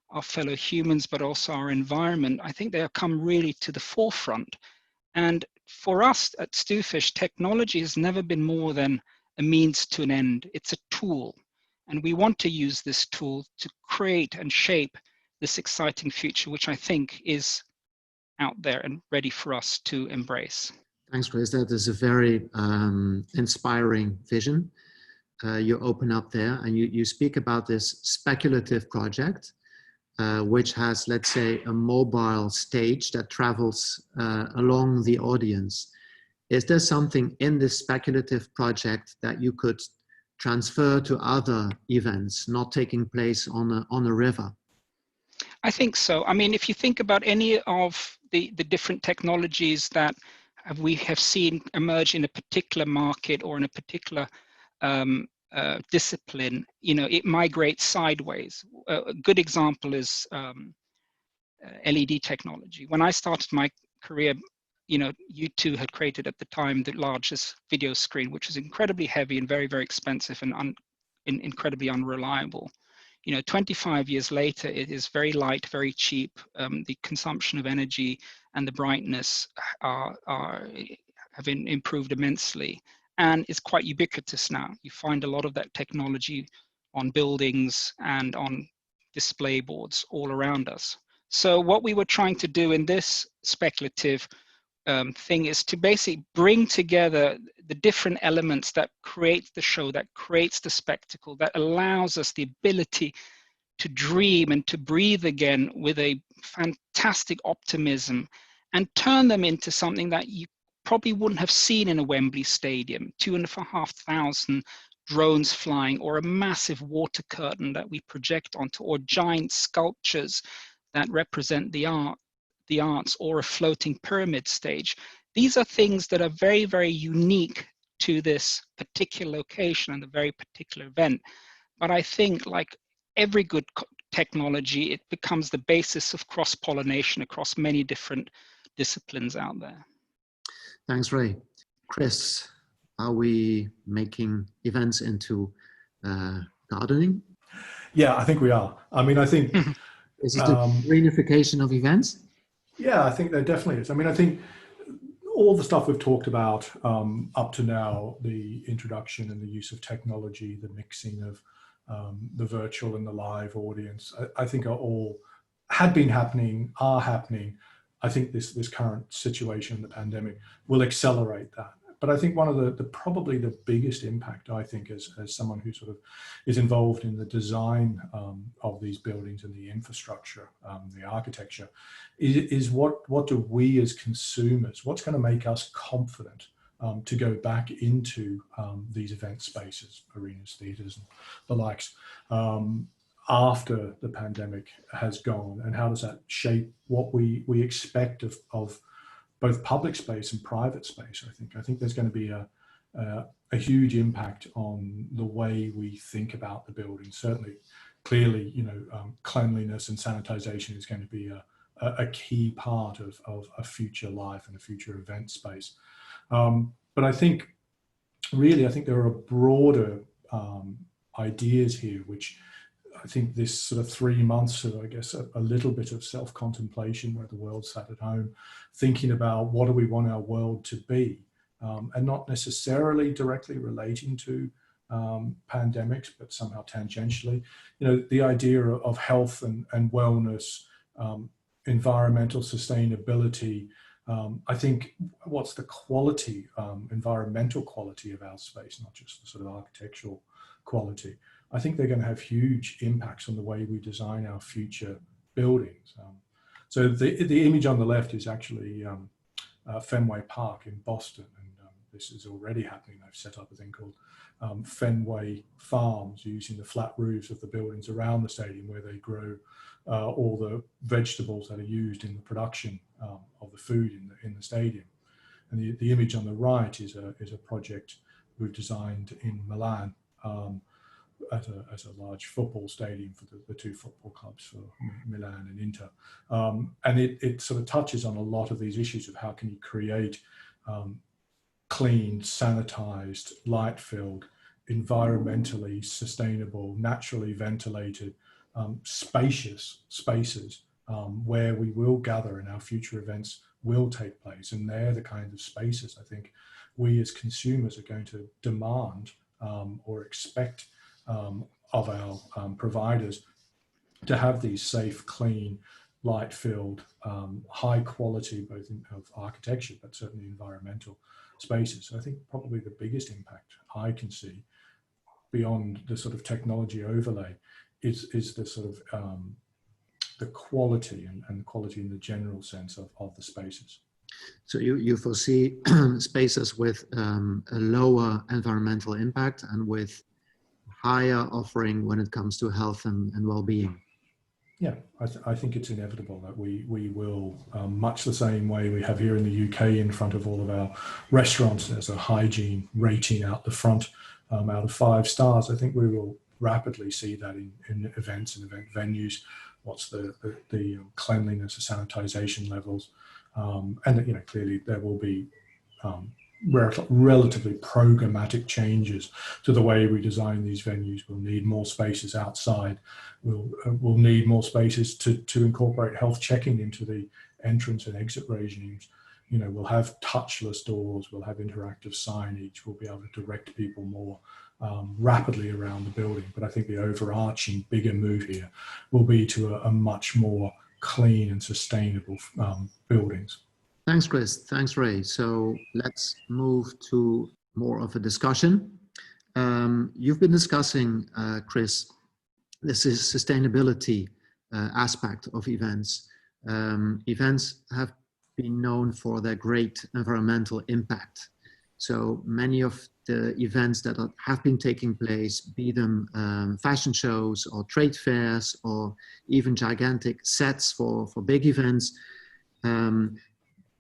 our fellow humans, but also our environment. I think they have come really to the forefront. And for us at Stufish, technology has never been more than a means to an end. It's a tool. And we want to use this tool to create and shape this exciting future, which I think is out there and ready for us to embrace. Thanks, Chris. That is a very inspiring vision. You open up there and you speak about this speculative project, which has, let's say, a mobile stage that travels along the audience. Is there something in this speculative project that you could transfer to other events not taking place on a river? I think so. I mean, if you think about any of the different technologies that we have seen emerge in a particular market or in a particular discipline, it migrates sideways. A good example is LED technology. When I started my career, U2 had created at the time the largest video screen, which was incredibly heavy and very, very expensive and incredibly unreliable. 25 years later, it is very light, very cheap. The consumption of energy and the brightness have improved immensely, and it's quite ubiquitous now. You find a lot of that technology on buildings and on display boards all around us. So what we were trying to do in this speculative thing is to basically bring together the different elements that create the show, that creates the spectacle, that allows us the ability to dream and to breathe again with a fantastic optimism, and turn them into something that you probably wouldn't have seen in a Wembley Stadium, 2,500 drones flying, or a massive water curtain that we project onto, or giant sculptures that represent the arts, or a floating pyramid stage. These are things that are very, very unique to this particular location and a very particular event. But I think, like every good technology, it becomes the basis of cross-pollination across many different disciplines out there. Thanks, Ray. Chris, are we making events into gardening? Yeah, I think we are. I mean, I think... Is it the greenification of events? Yeah, I think there definitely is. I mean, I think all the stuff we've talked about up to now, the introduction and the use of technology, the mixing of the virtual and the live audience, I think had been happening, are happening. I think this current situation, the pandemic, will accelerate that. But I think one of the probably the biggest impact, I think, as someone who sort of is involved in the design of these buildings and the infrastructure, the architecture, is what do we as consumers, what's going to make us confident to go back into these event spaces, arenas, theatres, and the likes, after the pandemic has gone, and how does that shape what we expect of both public space and private space? I think there's going to be a huge impact on the way we think about the building. Certainly, clearly, cleanliness and sanitization is going to be a key part of a future life and a future event space. But I think there are broader ideas here, which I think this sort of 3 months of, I guess, a little bit of self-contemplation where the world sat at home, thinking about what do we want our world to be, and not necessarily directly relating to pandemics, but somehow tangentially. The idea of health and wellness, environmental sustainability. I think what's the quality, environmental quality of our space, not just the sort of architectural quality. I think they're going to have huge impacts on the way we design our future buildings. So the image on the left is actually Fenway Park in Boston, and this is already happening. They've set up a thing called Fenway Farms, using the flat roofs of the buildings around the stadium, where they grow all the vegetables that are used in the production of the food in the stadium. And the image on the right is a project we've designed in Milan, as a large football stadium for the two football clubs, for Milan and Inter. And it sort of touches on a lot of these issues of how can you create clean, sanitized, light-filled, environmentally sustainable, naturally ventilated, spacious spaces where we will gather and our future events will take place. And they're the kind of spaces I think we as consumers are going to demand or expect of our providers, to have these safe, clean, light-filled, high quality, both of architecture, but certainly environmental spaces. So I think probably the biggest impact I can see beyond the sort of technology overlay is the sort of the quality and quality in the general sense of the spaces. So you foresee spaces with a lower environmental impact and with higher offering when it comes to health and well-being. Yeah, I think it's inevitable that we will, much the same way we have here in the UK in front of all of our restaurants, there's a hygiene rating out the front out of 5 stars. I think we will rapidly see that in events and event venues. What's the cleanliness or sanitization levels, and clearly there will be relatively programmatic changes to the way we design these venues. We'll need more spaces outside. We'll need more spaces to incorporate health checking into the entrance and exit regimes. We'll have touchless doors. We'll have interactive signage. We'll be able to direct people more rapidly around the building. But I think the overarching bigger move here will be to a much more clean and sustainable buildings. Thanks, Chris. Thanks, Ray. So let's move to more of a discussion. You've been discussing, Chris, this is sustainability aspect of events. Events have been known for their great environmental impact. So many of the events that have been taking place, be them fashion shows or trade fairs or even gigantic sets for big events,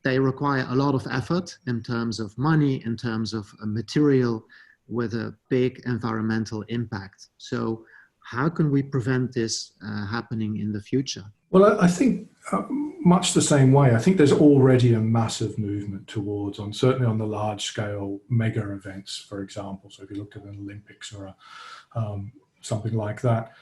they require a lot of effort in terms of money, in terms of material, with a big environmental impact. So how can we prevent this happening in the future? Well, I think much the same way. I think there's already a massive movement towards, certainly on the large scale mega events, for example. So if you look at an Olympics or something like that,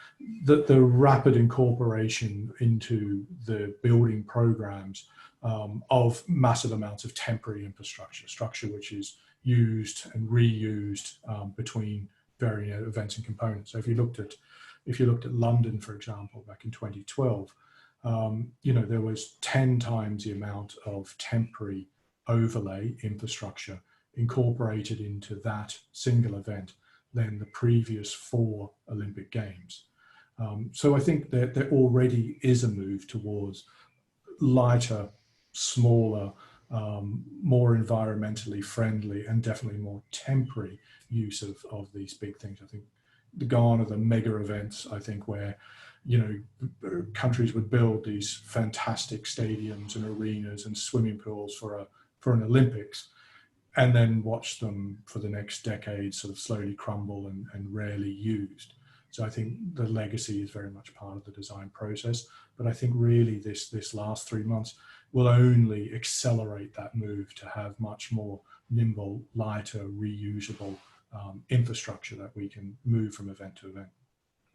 the rapid incorporation into the building programs of massive amounts of temporary structure which is used and reused between varying events and components. So if you looked at London, for example, back in 2012, there was 10 times the amount of temporary overlay infrastructure incorporated into that single event than the previous 4 Olympic Games. So I think that there already is a move towards lighter, smaller, more environmentally friendly, and definitely more temporary use of these big things. I think gone are the mega events, I think, where countries would build these fantastic stadiums and arenas and swimming pools for an Olympics, and then watch them for the next decade sort of slowly crumble and rarely used. So I think the legacy is very much part of the design process. But I think really this last 3 months will only accelerate that move to have much more nimble, lighter, reusable infrastructure that we can move from event to event.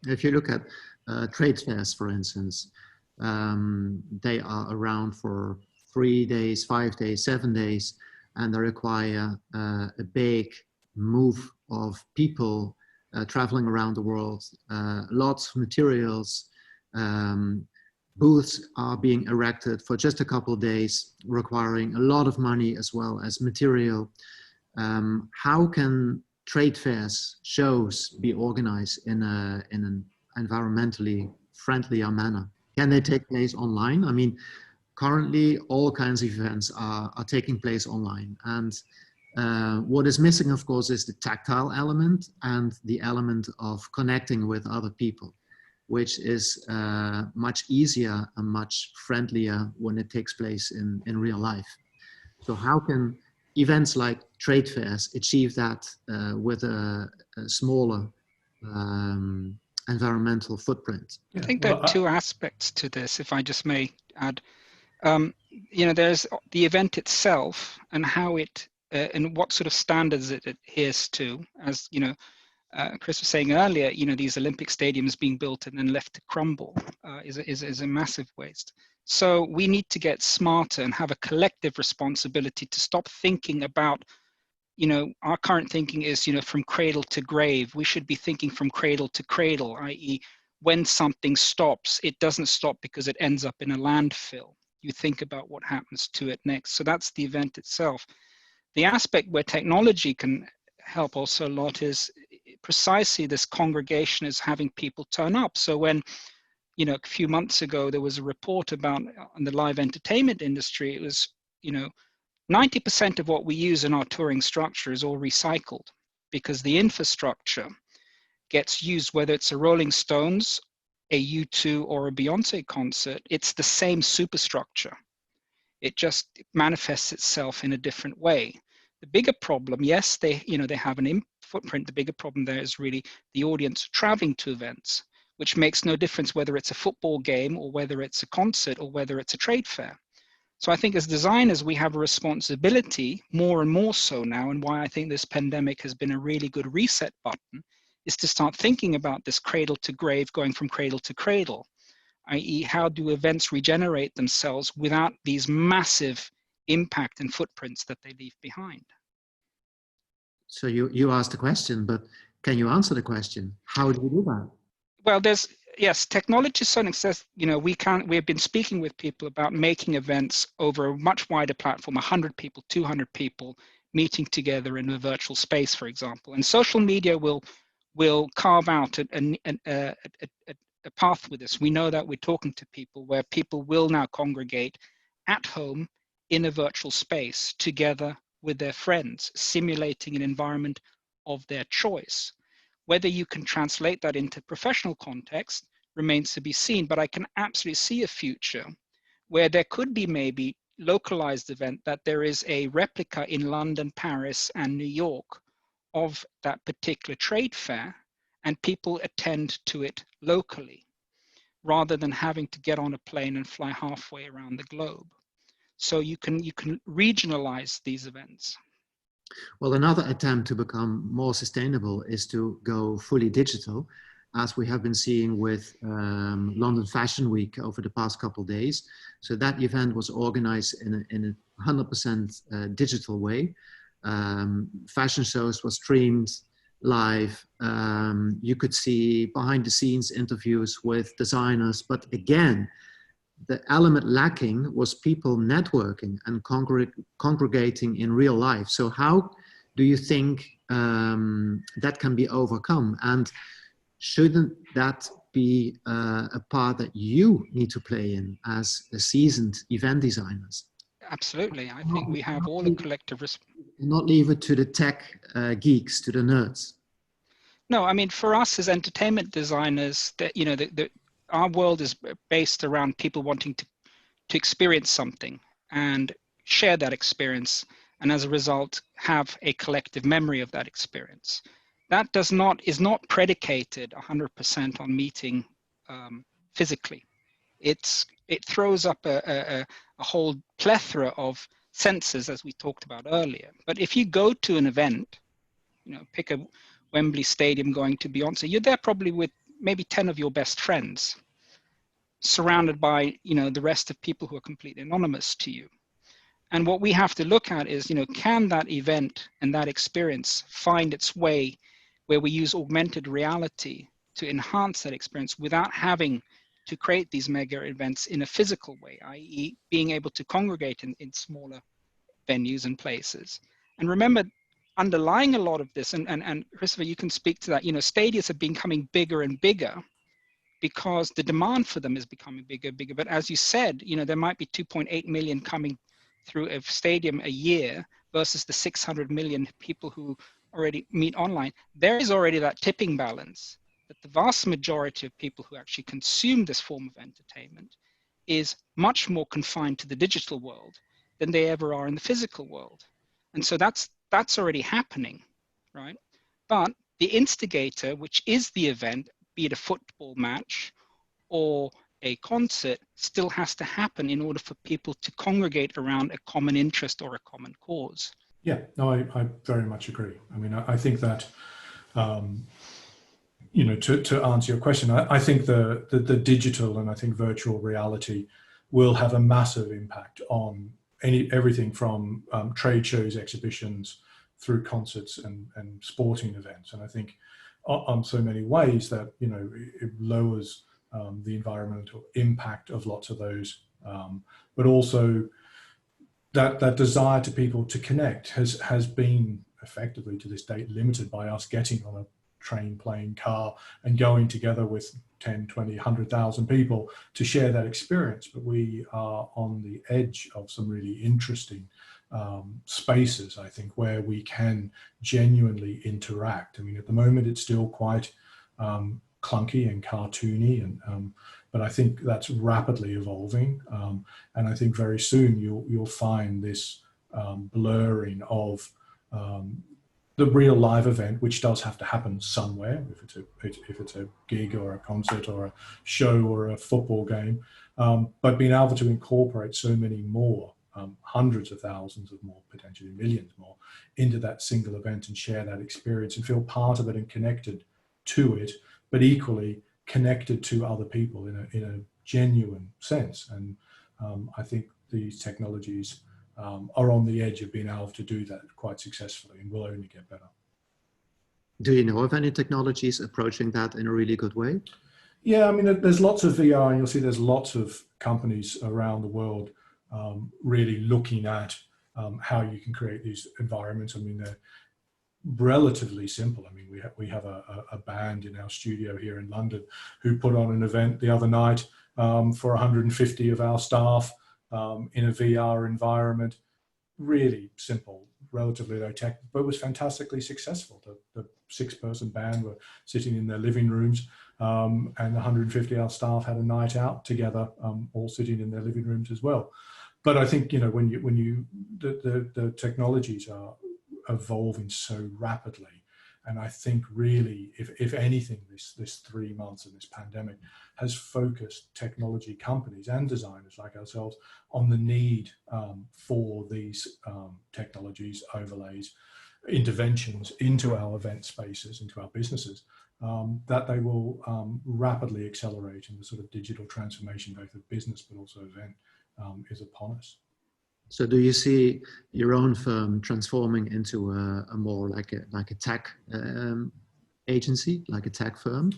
If you look at trade fairs, for instance, they are around for 3 days, 5 days, 7 days, and they require a big move of people traveling around the world, lots of materials. Booths are being erected for just a couple of days, requiring a lot of money as well as material. How can trade fairs, shows be organized in an environmentally friendlier manner? Can they take place online? I mean, currently all kinds of events are taking place online. And what is missing, of course, is the tactile element and the element of connecting with other people, which is much easier and much friendlier when it takes place in real life. So how can events like trade fairs achieve that with a smaller environmental footprint? I think there are 2 aspects to this, if I just may add. There's the event itself and how it and what sort of standards it adheres to. As Chris was saying earlier, these Olympic stadiums being built and then left to crumble is a massive waste. So we need to get smarter and have a collective responsibility to stop thinking about, our current thinking is, from cradle to grave. We should be thinking from cradle to cradle, i.e. when something stops, it doesn't stop because it ends up in a landfill. You think about what happens to it next. So that's the event itself. The aspect where technology can help also a lot is precisely this congregation is having people turn up. So when, a few months ago, there was a report about on the live entertainment industry, it was, 90% of what we use in our touring structure is all recycled because the infrastructure gets used, whether it's a Rolling Stones a U2 or a Beyoncé concert, it's the same superstructure. It just manifests itself in a different way. The bigger problem, yes, they have an footprint. The bigger problem there is really the audience traveling to events, which makes no difference whether it's a football game or whether it's a concert or whether it's a trade fair. So I think as designers, we have a responsibility, more and more so now, and why I think this pandemic has been a really good reset button, is to start thinking about this cradle to grave, going from cradle to cradle, i.e. how do events regenerate themselves without these massive impact and footprints that they leave behind? So you asked the question, but can you answer the question? How do you do that? Well, yes, technology to some extent, we've been speaking with people about making events over a much wider platform, 100 people, 200 people meeting together in a virtual space, for example. And social media will carve out a path with this. We know that we're talking to people where people will now congregate at home in a virtual space together with their friends, simulating an environment of their choice. Whether you can translate that into professional context remains to be seen, but I can absolutely see a future where there could be maybe localized event that there is a replica in London, Paris, and New York of that particular trade fair, and people attend to it locally, rather than having to get on a plane and fly halfway around the globe. So you can regionalize these events. Well, another attempt to become more sustainable is to go fully digital, as we have been seeing with London Fashion Week over the past couple of days. So that event was organized in a 100% digital way. Fashion shows were streamed live. You could see behind the scenes interviews with designers, but again, the element lacking was people networking and congregating in real life. So how do you think that can be overcome? And shouldn't that be a part that you need to play in as a seasoned event designers? Absolutely. I think we have all a collective not leave it to the tech geeks, to the nerds. No, I mean, for us as entertainment designers, our world is based around people wanting to experience something and share that experience, and as a result have a collective memory of that experience. That is not predicated 100% on meeting physically. It throws up a whole plethora of senses, as we talked about earlier. But if you go to an event, pick a Wembley Stadium going to Beyoncé, you're there probably with maybe 10 of your best friends, surrounded by the rest of people who are completely anonymous to you. And what we have to look at is, can that event and that experience find its way where we use augmented reality to enhance that experience without having to create these mega events in a physical way, i.e. being able to congregate in smaller venues and places. And remember, underlying a lot of this, and Christopher, you can speak to that, stadiums have been becoming bigger and bigger because the demand for them is becoming bigger and bigger. But as you said, there might be 2.8 million coming through a stadium a year versus the 600 million people who already meet online. There is already that tipping balance that the vast majority of people who actually consume this form of entertainment is much more confined to the digital world than they ever are in the physical world. And so that's already happening, right? But the instigator, which is the event, be it a football match or a concert, still has to happen in order for people to congregate around a common interest or a common cause. Yeah, no, I very much agree. I mean, I think that, to answer your question, I think the digital and I think virtual reality will have a massive impact on everything from trade shows, exhibitions, through concerts and sporting events. And I think on so many ways that, it lowers the environmental impact of lots of those, but also that desire to people to connect has been effectively to this date limited by us getting on a train, plane, car and going together with 10, 20, 100,000 people to share that experience. But we are on the edge of some really interesting spaces, I think, where we can genuinely interact. I mean, at the moment, it's still quite clunky and cartoony, but I think that's rapidly evolving, and I think very soon you'll find this blurring of the real live event, which does have to happen somewhere, if it's a gig or a concert or a show or a football game, but being able to incorporate so many more, hundreds of thousands of more, potentially millions more, into that single event and share that experience and feel part of it and connected to it, but equally connected to other people in a genuine sense. And I think these technologies are on the edge of being able to do that quite successfully, and will only get better. Do you know of any technologies approaching that in a really good way? Yeah, I mean, there's lots of VR, and you'll see there's lots of companies around the world really looking at how you can create these environments. I mean, they're relatively simple. I mean, we have a band in our studio here in London who put on an event the other night for 150 of our staff in a VR environment. Really simple, relatively low tech, but it was fantastically successful. The 6-person band were sitting in their living rooms, and 150 of our staff had a night out together, all sitting in their living rooms as well. But I think, you know, the technologies are evolving so rapidly, and I think really, if anything, this 3 months of this pandemic has focused technology companies and designers like ourselves on the need for these technologies, overlays, interventions into our event spaces, into our businesses, that they will rapidly accelerate, in the sort of digital transformation, both of business but also event, is upon us. So do you see your own firm transforming into a more like a tech agency, like a tech firm?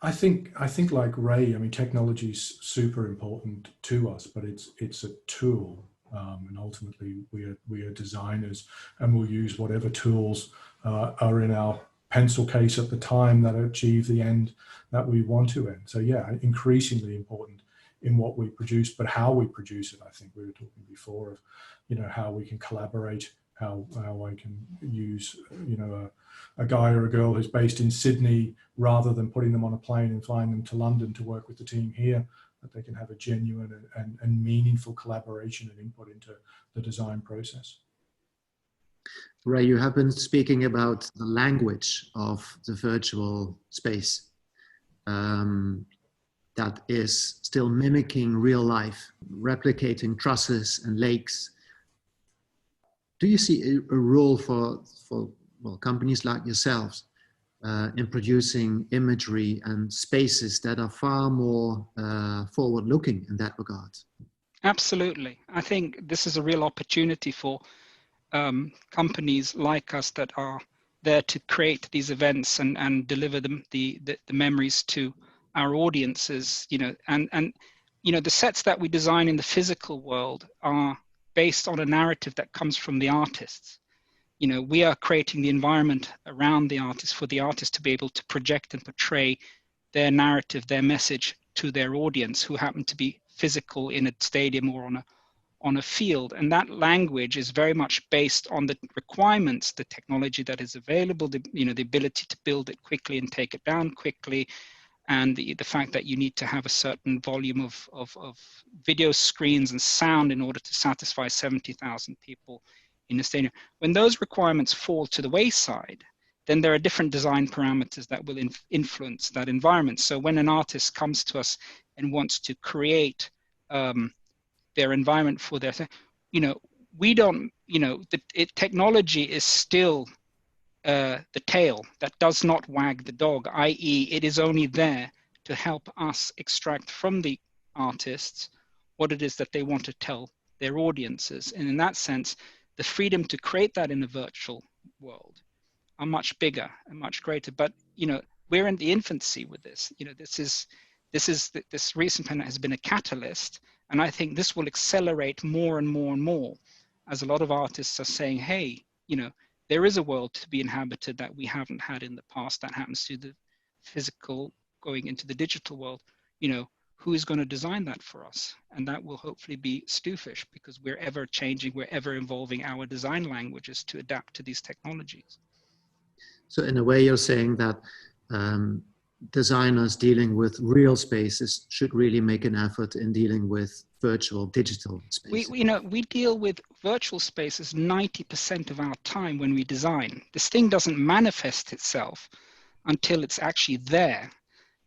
I think like Ray, I mean, technology is super important to us, but it's a tool, and ultimately we are designers, and we'll use whatever tools are in our pencil case at the time that achieve the end that we want to end. So yeah, increasingly important in what we produce, but how we produce it. I think we were talking before of, you know, how we can collaborate, how I can use, you know, a guy or a girl who's based in Sydney, rather than putting them on a plane and flying them to London to work with the team here, that they can have a genuine and meaningful collaboration and input into the design process. Ray, you have been speaking about the language of the virtual space. That is still mimicking real life, replicating trusses and lakes. Do you see a role for well, companies like yourselves in producing imagery and spaces that are far more forward-looking in that regard? Absolutely. I think this is a real opportunity for companies like us that are there to create these events and deliver them the memories to our audiences, you know, and you know, the sets that we design in the physical world are based on a narrative that comes from the artists. You know, we are creating the environment around the artist for the artist to be able to project and portray their narrative, their message to their audience, who happen to be physical in a stadium or on a field. And that language is very much based on the requirements, the technology that is available, you know, the ability to build it quickly and take it down quickly, and the fact that you need to have a certain volume of video screens and sound in order to satisfy 70,000 people in a stadium. When those requirements fall to the wayside, then there are different design parameters that will influence that environment. So when an artist comes to us and wants to create their environment for their, you know, we don't, you know, technology is still the tail that does not wag the dog, i.e. it is only there to help us extract from the artists what it is that they want to tell their audiences. And in that sense, the freedom to create that in a virtual world are much bigger and much greater. But, you know, we're in the infancy with this. You know, this recent pandemic has been a catalyst, and I think this will accelerate more and more and more as a lot of artists are saying, hey, you know, there is a world to be inhabited that we haven't had in the past that happens to the physical going into the digital world. You know, who is going to design that for us? And that will hopefully be Stufish, because we're ever changing, we're ever evolving our design languages to adapt to these technologies. So in a way, you're saying that designers dealing with real spaces should really make an effort in dealing with virtual, digital spaces. We deal with virtual spaces 90% of our time when we design. This thing doesn't manifest itself until it's actually there.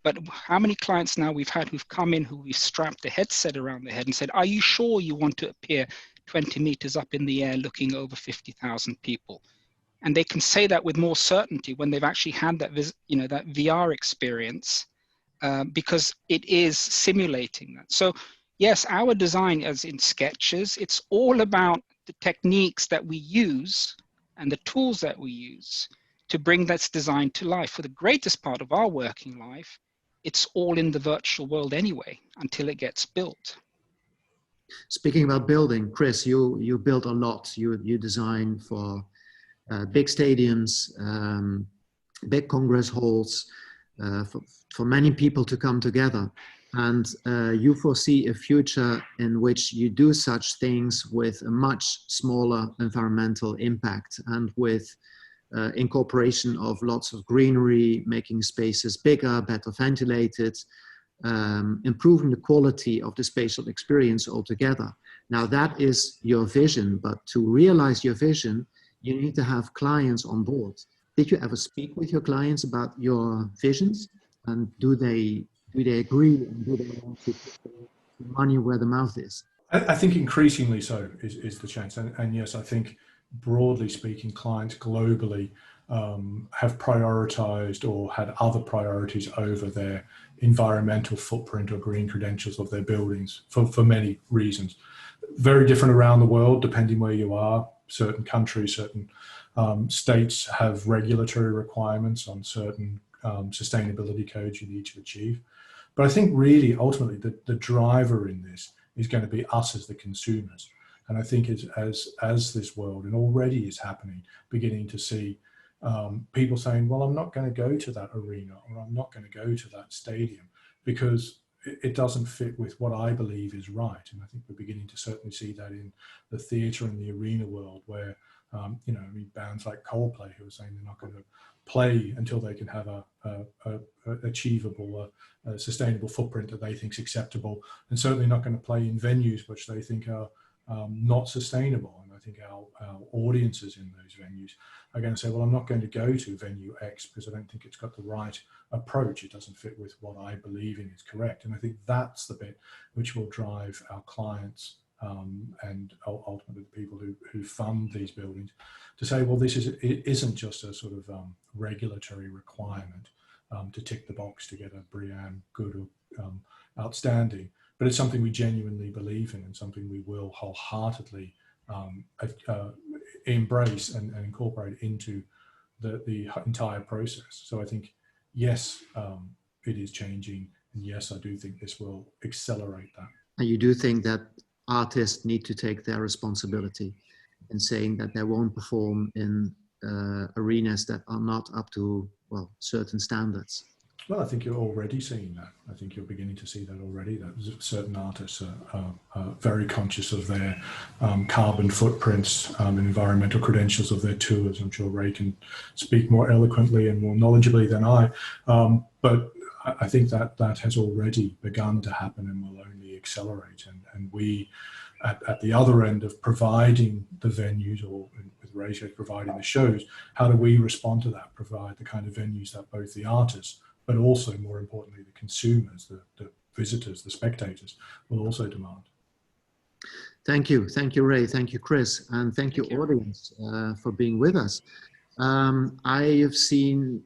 But how many clients now we've had who've come in who we've strapped a headset around their head and said, are you sure you want to appear 20 meters up in the air looking over 50,000 people? And they can say that with more certainty when they've actually had that, that VR experience, because it is simulating that. So yes, our design, as in sketches, it's all about the techniques that we use and the tools that we use to bring that design to life. For the greatest part of our working life, it's all in the virtual world anyway, until it gets built. Speaking about building, Chris, you build a lot. You design for big stadiums, big congress halls, for many people to come together. And you foresee a future in which you do such things with a much smaller environmental impact and with incorporation of lots of greenery, making spaces bigger, better ventilated, improving the quality of the spatial experience altogether. Now that is your vision, but to realize your vision, you need to have clients on board. Did you ever speak with your clients about your visions? And do they agree, and do they want to put the money where the mouth is? I think increasingly so is the chance. And yes, I think broadly speaking, clients globally have prioritized or had other priorities over their environmental footprint or green credentials of their buildings for many reasons. Very different around the world, depending where you are. Certain countries, certain states have regulatory requirements on certain sustainability codes you need to achieve. But I think really, ultimately, the driver in this is going to be us as the consumers. And I think as this world, and already is happening, beginning to see people saying, well, I'm not going to go to that arena, or I'm not going to go to that stadium because it doesn't fit with what I believe is right. And I think we're beginning to certainly see that in the theatre and the arena world, where bands like Coldplay who are saying they're not going to play until they can have a achievable, sustainable footprint that they think is acceptable, and certainly not going to play in venues which they think are not sustainable. And I think our audiences in those venues are going to say, well, I'm not going to go to venue X because I don't think it's got the right approach. It doesn't fit with what I believe in is correct. And I think that's the bit which will drive our clients and ultimately the people who fund these buildings to say, well, it isn't just a sort of regulatory requirement to tick the box to get a BREEAM good or outstanding, but it's something we genuinely believe in and something we will wholeheartedly embrace and incorporate into the entire process. So I think, yes, it is changing, and yes, I do think this will accelerate that. And you do think that artists need to take their responsibility in saying that they won't perform in arenas that are not up to, well, certain standards? Well, I think you're already seeing that. I think you're beginning to see that already, that certain artists are very conscious of their carbon footprints and environmental credentials of their tours. I'm sure Ray can speak more eloquently and more knowledgeably than I, but I think that has already begun to happen and will only accelerate. And we, at the other end of providing the venues, or with Ray providing the shows, how do we respond to that, provide the kind of venues that both the artists, but also, more importantly, the consumers, the visitors, the spectators, will also demand. Thank you, Ray. Thank you, Chris, and thank you, audience, for being with us. I have seen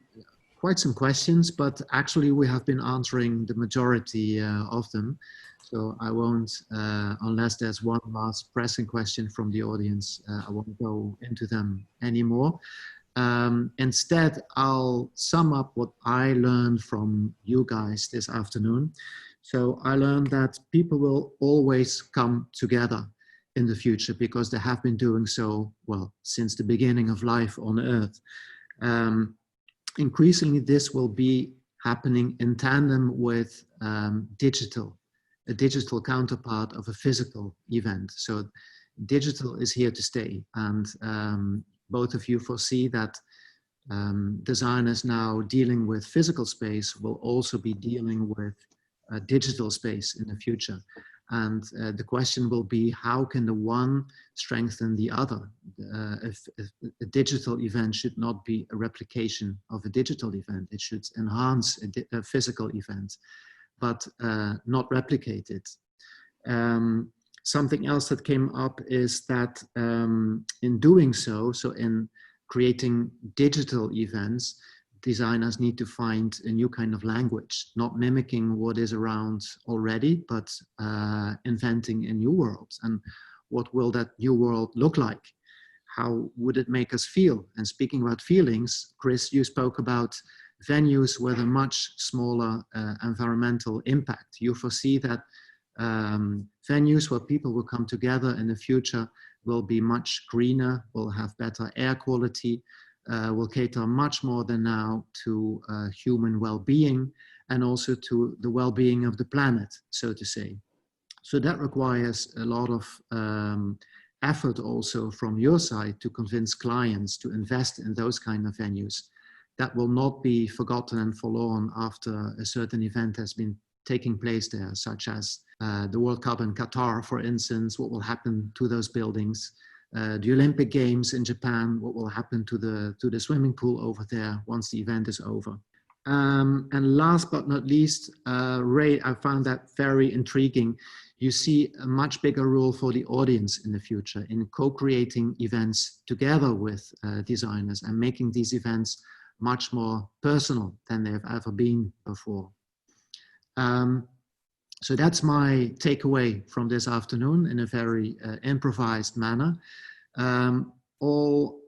quite some questions, but actually we have been answering the majority of them. So I won't, unless there's one last pressing question from the audience, I won't go into them anymore. Instead, I'll sum up what I learned from you guys this afternoon. So I learned that people will always come together in the future because they have been doing so, well, since the beginning of life on Earth. Increasingly, this will be happening in tandem with a digital counterpart of a physical event. So digital is here to stay. And both of you foresee that designers now dealing with physical space will also be dealing with digital space in the future. And the question will be, how can the one strengthen the other? If a digital event should not be a replication of a digital event, it should enhance a physical event, but not replicate it. Something else that came up is that in doing so in creating digital events, designers need to find a new kind of language, not mimicking what is around already, but inventing a new world. And what will that new world look like? How would it make us feel? And speaking about feelings, Chris, you spoke about venues with a much smaller environmental impact. You foresee that venues where people will come together in the future will be much greener, will have better air quality, will cater much more than now to human well-being and also to the well-being of the planet, so to say. So that requires a lot of effort also from your side to convince clients to invest in those kind of venues. That will not be forgotten and forlorn after a certain event has been taking place there, such as the World Cup in Qatar, for instance. What will happen to those buildings? The Olympic Games in Japan, what will happen to the swimming pool over there once the event is over? And last but not least, Ray, I found that very intriguing. You see a much bigger role for the audience in the future in co-creating events together with designers and making these events much more personal than they've ever been before. So that's my takeaway from this afternoon in a very improvised manner. All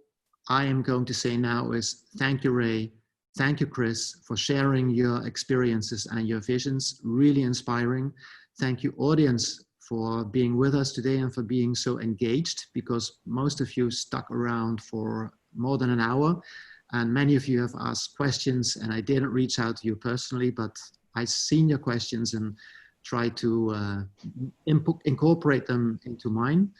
I am going to say now is thank you, Ray. Thank you, Chris, for sharing your experiences and your visions. Really inspiring. Thank you, audience, for being with us today and for being so engaged, because most of you stuck around for more than an hour. And many of you have asked questions, and I didn't reach out to you personally, but I've seen your questions and try to incorporate them into mine.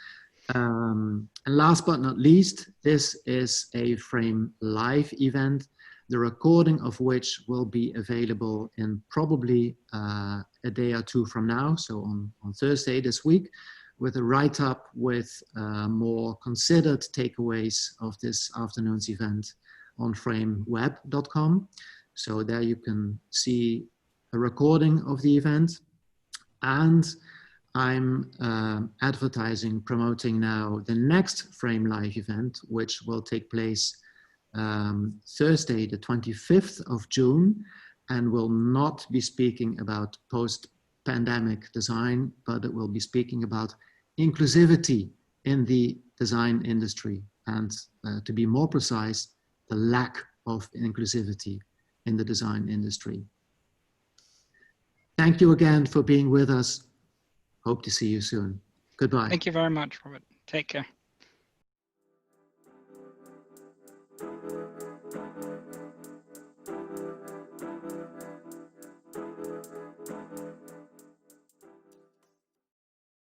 And last but not least, this is a Frame Live event, the recording of which will be available in probably a day or two from now, so on Thursday this week, with a write-up with more considered takeaways of this afternoon's event on frameweb.com. So there you can see a recording of the event. And I'm promoting now the next Frame Live event, which will take place Thursday, the 25th of June, and will not be speaking about post-pandemic design, but it will be speaking about inclusivity in the design industry. And to be more precise, the lack of inclusivity in the design industry. Thank you again for being with us. Hope to see you soon. Goodbye. Thank you very much, Robert. Take care.